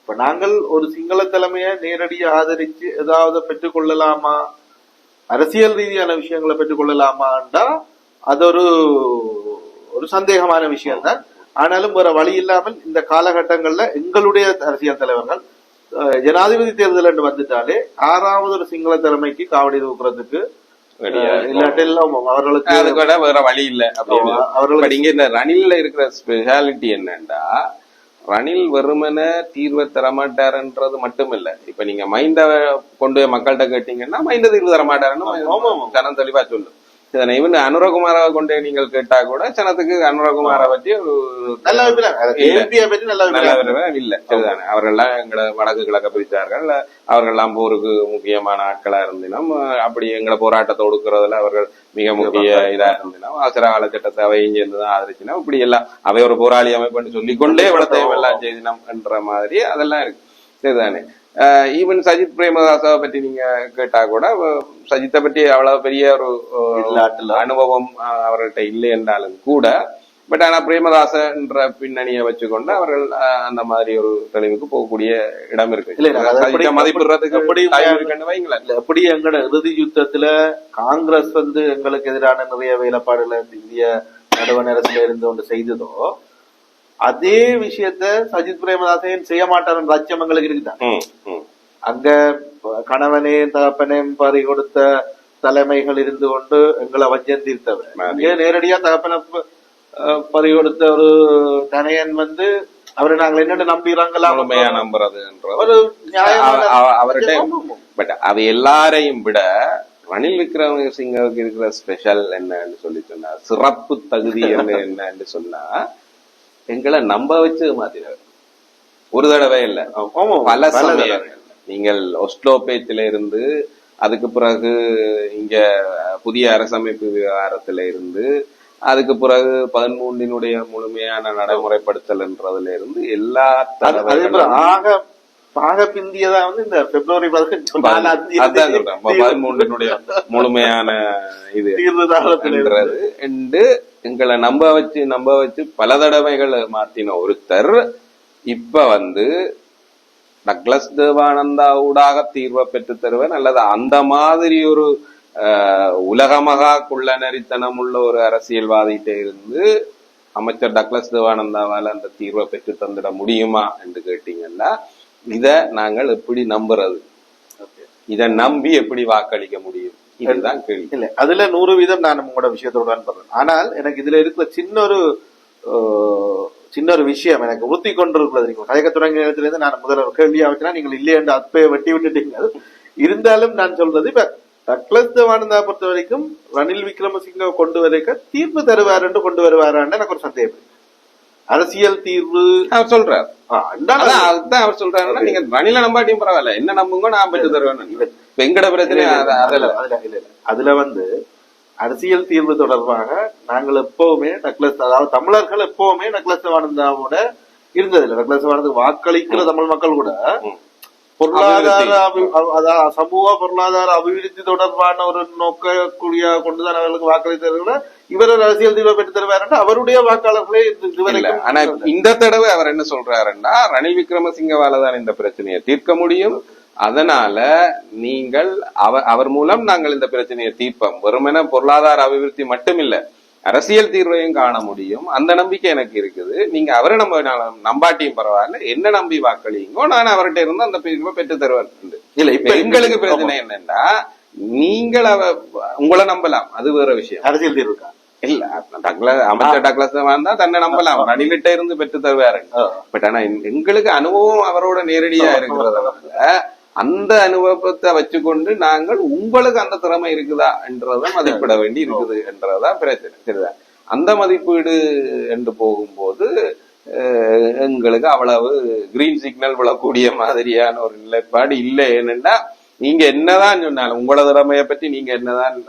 இப்ப நாங்கள் ஒரு சிங்கள தலைமையை நேரடியாக ஆதரிச்சு ஏதாவது பெற்றுக் கொள்ளலாமா, அரசியல் ரீதியான விஷயங்களை பெற்றுக் கொள்ளலாமாண்டா அது ஒரு சந்தேகமான விஷயம் தான். ஆனாலும் வேற வழி இல்லாமல் இந்த காலகட்டங்கள்ல எங்களுடைய அரசியல் தலைவர்கள் ஜனாதிபதி தேர்தல் என்று வந்துட்டாலே 6வது ஒரு சிங்கள தலைமைக்கு காவடி தூக்குறதுக்கு இல்லாட்டெல்லாம் அவர்களுக்கு அது கூட வேற வழி இல்ல அப்படின்னு அவர்களுக்கு. இங்க இந்த ரணில்ல இருக்கிற ஸ்பெஷாலிட்டி என்னன்னா, ரணில் வெறுமன தீர்வை தரமாட்டாருன்றது மட்டும் இல்ல. இப்ப நீங்க மைண்ட கொண்டு போய் மக்கள்கிட்ட கேட்டீங்கன்னா மைண்ட தீர்வு தரமாட்டாருன்னு ஜனம் தெளிவா சொல்லும். இதனை இவன் அனுரகுமாரை கொண்டு நீங்கள் கேட்டா கூட ஜனத்துக்கு அனுரகுமாரை பற்றி நல்ல இல்ல. சரிதானே, அவர்கள்லாம் எங்களை வடக்கு கிழக்க பிரித்தார்கள், அவர்கள்லாம் போருக்கு முக்கியமான ஆட்களா இருந்தினோம், அப்படி எங்களை போராட்டத்தை ஒடுக்குறதுல அவர்கள் மிக முக்கிய இதா இருந்தினோம், அவசர கால சட்டத்தை அவை இங்கிருந்துதான் ஆதரிச்சினோம், இப்படி எல்லாம் அவை ஒரு போராளி அமைப்புன்னு சொல்லிக்கொண்டே இவ்வளத்தையும் எல்லாம் செய்தினோம் என்ற மாதிரி அதெல்லாம் இருக்கு. சரிதானே. ஈவன் சஜித் பிரேமதாசாவை பற்றி நீங்க கேட்டா கூட சஜித்தை பற்றி அவ்வளவு பெரிய ஒரு அனுபவம் அவர்கிட்ட இல்லை என்றாலும் கூட, பட் ஆனா பிரேமதாச என்ற பின்னணியை வச்சுக்கொண்டு அவர்கள் அந்த மாதிரி ஒரு தெளிவுக்கு போகக்கூடிய இடம் இருக்கு. மதிப்பிடுறதுக்கு வைங்களேன். எப்படி எங்களோட இறுதி யுத்தத்துல காங்கிரஸ் எங்களுக்கு எதிரான நிறைய வேலைப்பாடுகளை இந்திய நடுவண் அரசுல இருந்து ஒன்று செய்ததோ, அதே விஷயத்த சஜித் பிரேமதாசன் செய்ய மாட்டார் அச்சம் எங்களுக்கு இருக்குதான். அங்க கணவனே தகப்பனையும் பறி கொடுத்த தலைமைகள் இருந்து கொண்டு எங்களை வஞ்சம் தீர்த்தவர். இங்கே நேரடியா தகப்பனை பறி கொடுத்த ஒரு தனையன் அவரை நாங்கள் என்னென்ன நம்புறாங்களா நம்புறது ஒரு அவர்கிட்ட. பட் அது எல்லாரையும் விட ரணில் விக்ரமசிங்கவுக்கு இருக்கிற ஸ்பெஷல் என்னன்னு சொல்லி சொன்னா, சிறப்பு தகுதி என்னன்னு சொன்னா, எங்களை நம்ப வச்சு மாத்தினார். ஒரு தடவை இல்ல, பல சமயங்கள். நீங்கள் ஒஸ்லோ பேச்சில இருந்து, அதுக்கு பிறகு இங்க புதிய அரசமைப்பு விவகாரத்தில இருந்து, அதுக்கு பிறகு 13 முழுமையான நடைமுறைப்படுத்தல்ன்றதுல இருந்து எல்லா ஆக பிந்தியதா இந்த பிப்ரவரி 13 முழுமையான இது என்று எங்களை நம்ப வச்சு பல தடவைகள் மாத்தின ஒருத்தர் இப்ப டக்ளஸ் தேவானந்தா ஊடாக தீர்வை பெற்று தருவன் அல்லது அந்த மாதிரி ஒரு உலகமகா குள்ள நெறித்தனம் உள்ள ஒரு அரசியல்வாதிகிட்ட இருந்து அமைச்சர் டக்ளஸ் தேவானந்தாவால அந்த தீர்வை பெற்று தந்துட முடியுமா என்று கேட்டீங்கன்னா, இத நாங்கள் எப்படி நம்புறது? இத நம்பி எப்படி வாக்களிக்க முடியும்? இதுதான் கேள்வி. இல்ல, அதுல 100% நான் உங்களோட விஷயத்தோட பண்றேன். ஆனால் எனக்கு இதுல இருக்கிற சின்ன ஒரு விஷயம் எனக்கு உறுத்தி கொண்டிருக்கிறது. கயக்க தொடங்கிய நேரத்துல இருந்து நான் முதல்ல ஒரு கேள்வியா வச்சுனா நீங்கள் இல்லையே என்று அப்பைய வெட்டி விட்டுட்டீங்க. இருந்தாலும் நான் சொல்றது, இப்ப டக்ளஸ் தேவானந்தா பொறுத்த வரைக்கும் ரணில் விக்ரமசிங்க கொண்டு வரைக்க தீர்வு தருவார் என்று கொண்டு வருவாரான்னு எனக்கு ஒரு சந்தேகம். அரசியல் தீர்வு அவர் சொல்றாரு. அதுதான் அவர் சொல்றாருன்னா, நீங்க ரணில நம்பாட்டியும் பரவாயில்ல, என்ன நம்புங்க நான் பெற்று தருவேன். வெங்கட பிரச்சனை அதுல அரசியல் தீர்வு தொடர்பாக நாங்கள் எப்பவுமே டக்ளஸ், அதாவது தமிழர்கள் எப்பவுமே டக்ளஸ் தேவானந்தாவோட இருந்ததில்லை. டக்ளஸ் தேவானந்தா வாக்களிக்கிற தமிழ் மக்கள் கூட பொருளாதார சமூக பொருளாதார அபிவிருத்தி தொடர்பான ஒரு நோக்கக்கூடிய கொண்டுதான் அவர்களுக்கு வாக்களித்தவர்கள இவர் அரசியல் தீர்வை பெற்று தருவார் என்று அவருடைய வாக்காளர்களே இதுவரைக்கும். ஆனா இந்த தடவை அவர் என்ன சொல்றாருன்னா, ரணில் விக்ரமசிங்கவாலதான் இந்த பிரச்சனையை தீர்க்க முடியும், அதனால நீங்கள் அவர் மூலம் நாங்கள் இந்த பிரச்சனையை தீர்ப்போம், வெறுமன பொருளாதார அபிவிருத்தி மட்டும் இல்ல அரசியல் தீர்வையும் காண முடியும், அந்த நம்பிக்கை எனக்கு இருக்குது. நீங்க அவரை நம்பாட்டியும் பரவாயில்ல, என்ன நம்பி வாக்களிங்கோ, நான் அவர்கிட்ட இருந்து அந்த தீர்வை பெற்று தருவேன். இல்ல, இப்ப எங்களுக்கு பிரச்சனை என்னன்னா, நீங்கள் உங்களை நம்பலாம், அது வேற விஷயம். அரசியல் தீர்வுக்கா இல்ல, அமைச்சர் டக்ளஸ் தான் தன்னை நம்பலாம், ரணிலிட்ட இருந்து பெற்று தருவாரு. பட் ஆனா எங்களுக்கு அனுபவம் அவரோட நேரடியா இருக்கிறதுனால அந்த அனுபவத்தை வச்சுக்கொண்டு நாங்கள் உங்களுக்கு அந்த திறமை இருக்குதா என்றதை மதிப்பிட வேண்டி இருக்குது என்றதான் பிரச்சனை. சரிதான். அந்த மதிப்பீடு என்று போகும்போது எங்களுக்கு அவ்வளவு கிரீன் சிக்னல் விழக்கூடிய மாதிரியான ஒரு நிலைப்பாடு இல்லை. ஏனென்றா நீங்க என்னதான் சொன்னாலும், உங்களோட திறமையை பற்றி நீங்க என்னதான்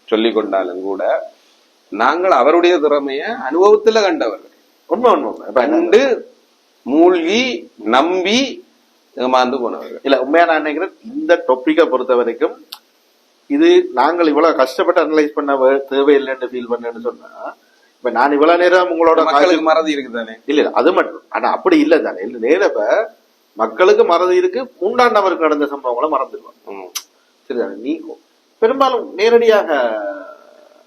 சொல்லிக் கொண்டாலும் கூட நாங்கள் அவருடைய திறமைய அனுபவத்துல கண்டவர்கள். கண்டு மூழ்கி நம்பி ஏமாந்து போனவர்கள். இல்ல, உண்மையா நான் நினைக்கிறேன் இந்த டாபிக்கை பொறுத்த வரைக்கும் இது நாங்கள் இவ்வளவு கஷ்டப்பட்டு அனலைஸ் பண்ண தேவையில்லைன்னு ஃபீல் பண்ணேன்னு சொன்னா, இப்ப நான் இவ்வளவு நேரம் உங்களோட மக்களுக்கு மறதி இருக்குதானே? இல்ல, அது மட்டும். ஆனா அப்படி இல்ல தானே, நேரம் மக்களுக்கு மறதி இருக்கு, மூன்றாம் நபருக்கு நடந்த சம்பவங்களை மறந்துடுவாங்க. சரிதானே? நீ பெரும்பாலும் நேரடியாக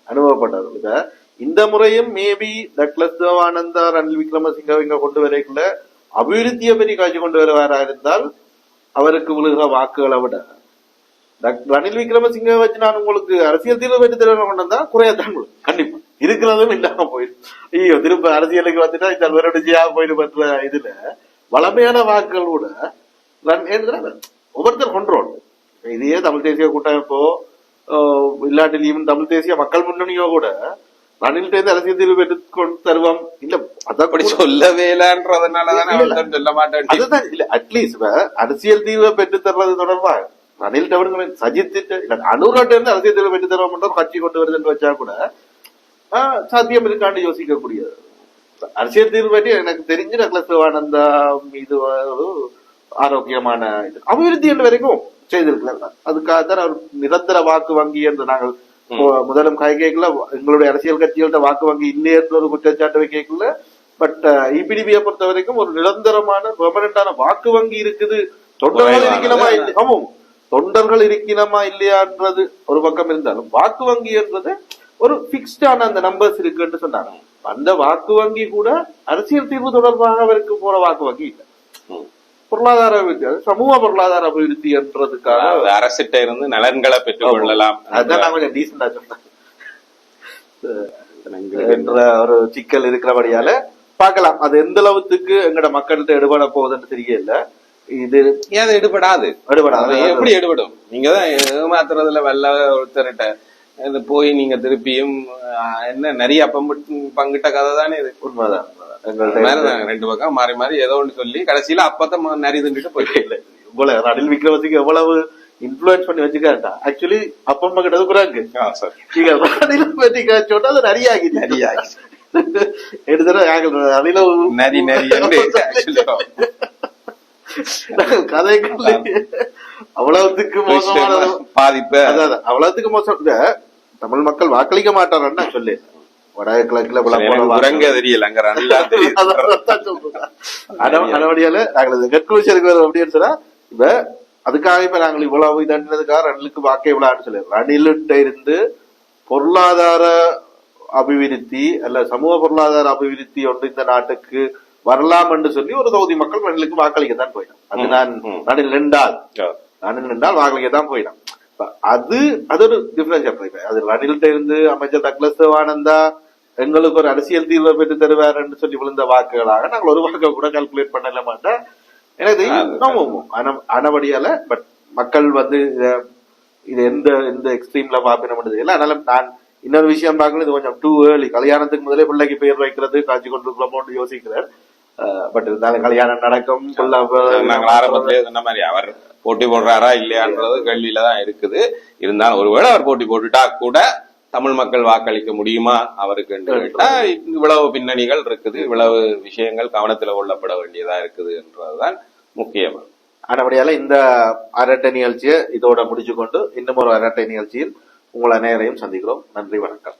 அனுபவப்பட்டவர்களுக்கு இந்த முறையும் மேபி டக்ளஸ் தேவானந்தா ரணில் விக்ரமசிங்க இங்க கொண்டு வரைக்குள்ள அபிவிருத்தியை பற்றி காட்சி கொண்டு வருவாரா இருந்தால் அவருக்கு விழுகிற வாக்குகளை விட ரணில் விக்ரமசிங்க வச்சு நான் உங்களுக்கு அரசியல் தீர்வு பெற்று தருவ கொண்டு வந்தா குறையத்தான் கண்டிப்பா இருக்கிறதும் இல்லாம போயிடும். ஐயோ திரும்ப அரசியலுக்கு வந்துட்டா இந்த மறுபடியா போயிட்டு பண்ற இதுல வளமையான வாக்குகள் கூட ஒவ்வொருத்தர் கொண்டுறோம். இதையே தமிழ் தேசிய கூட்டமைப்போ இல்லாட்டிலும் தமிழ் தேசிய மக்கள் முன்னணியோ கூட ரணில்கிட்ட அரசியல் தீர்வு பெற்று கொண்டு தருவோம் இல்ல அதப்படி சொல்லவேலன்றதுனாலதான் சொல்ல மாட்டேன். அதுதான் இல்ல அட்லீஸ்ட் அரசியல் தீர்வை பெற்று தர்றது தொடர்பாக ரணில் டவுன் சஜித்து அனுராட்ட இருந்து அரசியல் தீர்வு பெற்று தருவோம் கட்சி கொண்டு வருதுன்னு வச்சா கூட சாத்தியம் இருக்காண்டு யோசிக்கக்கூடியது. அரசியல் தீர்வு பற்றி எனக்கு தெரிஞ்சு டக்ளஸ் தேவானந்தா மீது ஒரு ஆரோக்கியமான இது அபிவிருத்தி என்ற வரைக்கும் செய்திருக்கலாம். அதுக்காகத்தான் அவர் நிரந்தர வாக்கு வங்கி என்று நாங்கள் முதலும் கைகேக்குல எங்களுடைய அரசியல் கட்சிகள்கிட்ட வாக்கு வங்கி இல்லையன்ற ஒரு குற்றச்சாட்டு வைக்கல. பட் இபிடிபியை பொறுத்த வரைக்கும் ஒரு நிரந்தரமான பெர்மனண்டான வாக்கு வங்கி இருக்குது. தொண்டர்கள் இருக்கணுமா ஆமாம் தொண்டர்கள் இருக்கணுமா இல்லையான்றது ஒரு பக்கம் இருந்தாலும் வாக்கு வங்கி என்றது ஒரு பிக்ஸ்டான அந்த நம்பர்ஸ் இருக்குன்னு சொன்னாங்க. அந்த வாக்கு வங்கி கூட அரசியல் தீர்வு தொடர்பாக அவருக்கு போற வாக்கு வங்கி இல்லை. பொருளாதார அபிவிருத்தி சமூக பொருளாதார அபிவிருத்தி என்றதுக்காக அரசிட்ட இருந்து நலன்களை பெற்றுக் கொள்ளலாம். அதுதான் நான் கொஞ்சம் டீசெண்டா சொன்னேன் என்ற ஒரு சிக்கல் இருக்கிறபடியால பார்க்கலாம் அது எந்த அளவுக்கு எங்கட மக்கள்கிட்ட எடுபட போகுதுன்னு தெரியல. இது ஏன் எடுபடாது எப்படி எடுபடும்? நீங்கதான் ஏமாத்துறதுல வல்ல ஒருத்தர்கிட்ட இது போய் நீங்க திருப்பியும் என்ன நிறைய பங்கிட்ட கதை தானே இது. உண்மைதான் ரெண்டு பக்கம் மாறி மாறி ஏதோ ஒன்று சொல்லி கடைசியில அப்பதான் நிறைய திண்டுட்டு போயிட்டு உங்களை ரணில் விக்ரமசிங்க எவ்வளவு இன்ஃபுளுன்ஸ் பண்ணி வச்சுக்காட்டா ஆக்சுவலி அப்பா கிட்ட குறாங்க ரணில் பத்தி காய்ச்சோட்டா அது நிறைய கதைகள் அவ்வளவுக்கு மோசமான பாதிப்பு அவ்வளவுக்கு மோசம் தமிழ் மக்கள் வாக்களிக்க மாட்டாரன்னு நான் சொல்லு வடகிழக்குல தெரியல அதபடியால நாங்கள் கன்க்ளூஷனுக்கு அப்படின்னு சொன்னா இப்ப அதுக்காக இப்ப நாங்கள் இவ்வளவு இதன்றதுக்காக ரணிலுக்கு வாக்கே இவ்வளவுன்னு சொல்லு ரணில்கிட்ட இருந்து பொருளாதார அபிவிருத்தி அல்ல சமூக பொருளாதார அபிவிருத்தி ஒன்று இந்த நாட்டுக்கு வரலாம் என்று சொல்லி ஒரு தொகுதி மக்கள் ரணிலுக்கு வாக்களிக்கத்தான் போயிடும். அது நான் ரணில் நின்றால் வாக்களிக்கத்தான் போயிடும். அது ஒரு டிஃபரன்ஸ். அது ரணில்கிட்ட இருந்து அமைச்சர் டக்ளஸ் தேவானந்தா எங்களுக்கு ஒரு அரசியல் தீர்வை பெற்று தருவார் என்று சொல்லி விழுந்த வாக்குகளாக நாங்கள் ஒரு வாக்கை கூட கால்குலேட் பண்ணல மாட்டேன் எனக்கு ஆனபடியால. பட் மக்கள் வந்து இது எந்த எக்ஸ்ட்ரீம்ல பாப்பினது இல்லை. அதனால நான் இன்னொரு விஷயம் பார்க்கணும், இது கொஞ்சம் டூ ஏர்லி. கல்யாணத்துக்கு முதலே பிள்ளைக்கு பெயர் வைக்கிறது காட்சி கொண்டிருக்கிறோமோன்னு யோசிக்கிறார். பட் இருந்தாலும் கல்யாணம் நடக்கும். நாங்கள் ஆரம்பத்திலே சொன்ன மாதிரி அவர் போட்டி போடுறாரா இல்லையான்றது கேள்வியில தான் இருக்குது. இருந்தாலும் ஒருவேளை அவர் போட்டி போட்டுட்டா கூட தமிழ் மக்கள் வாக்களிக்க முடியுமா அவருக்கு கேட்டா இவ்வளவு பின்னணிகள் இருக்குது, இவ்வளவு விஷயங்கள் கவனத்துல கொள்ளப்பட வேண்டியதா இருக்குது என்றதுதான் முக்கியமா. ஆனபடியால இந்த அரட்டை நிகழ்ச்சியை இதோட முடிச்சு கொண்டு இன்னும் ஒரு அரட்டை நிகழ்ச்சியில் உங்கள் அனைவரையும் சந்திக்கிறோம். நன்றி, வணக்கம்.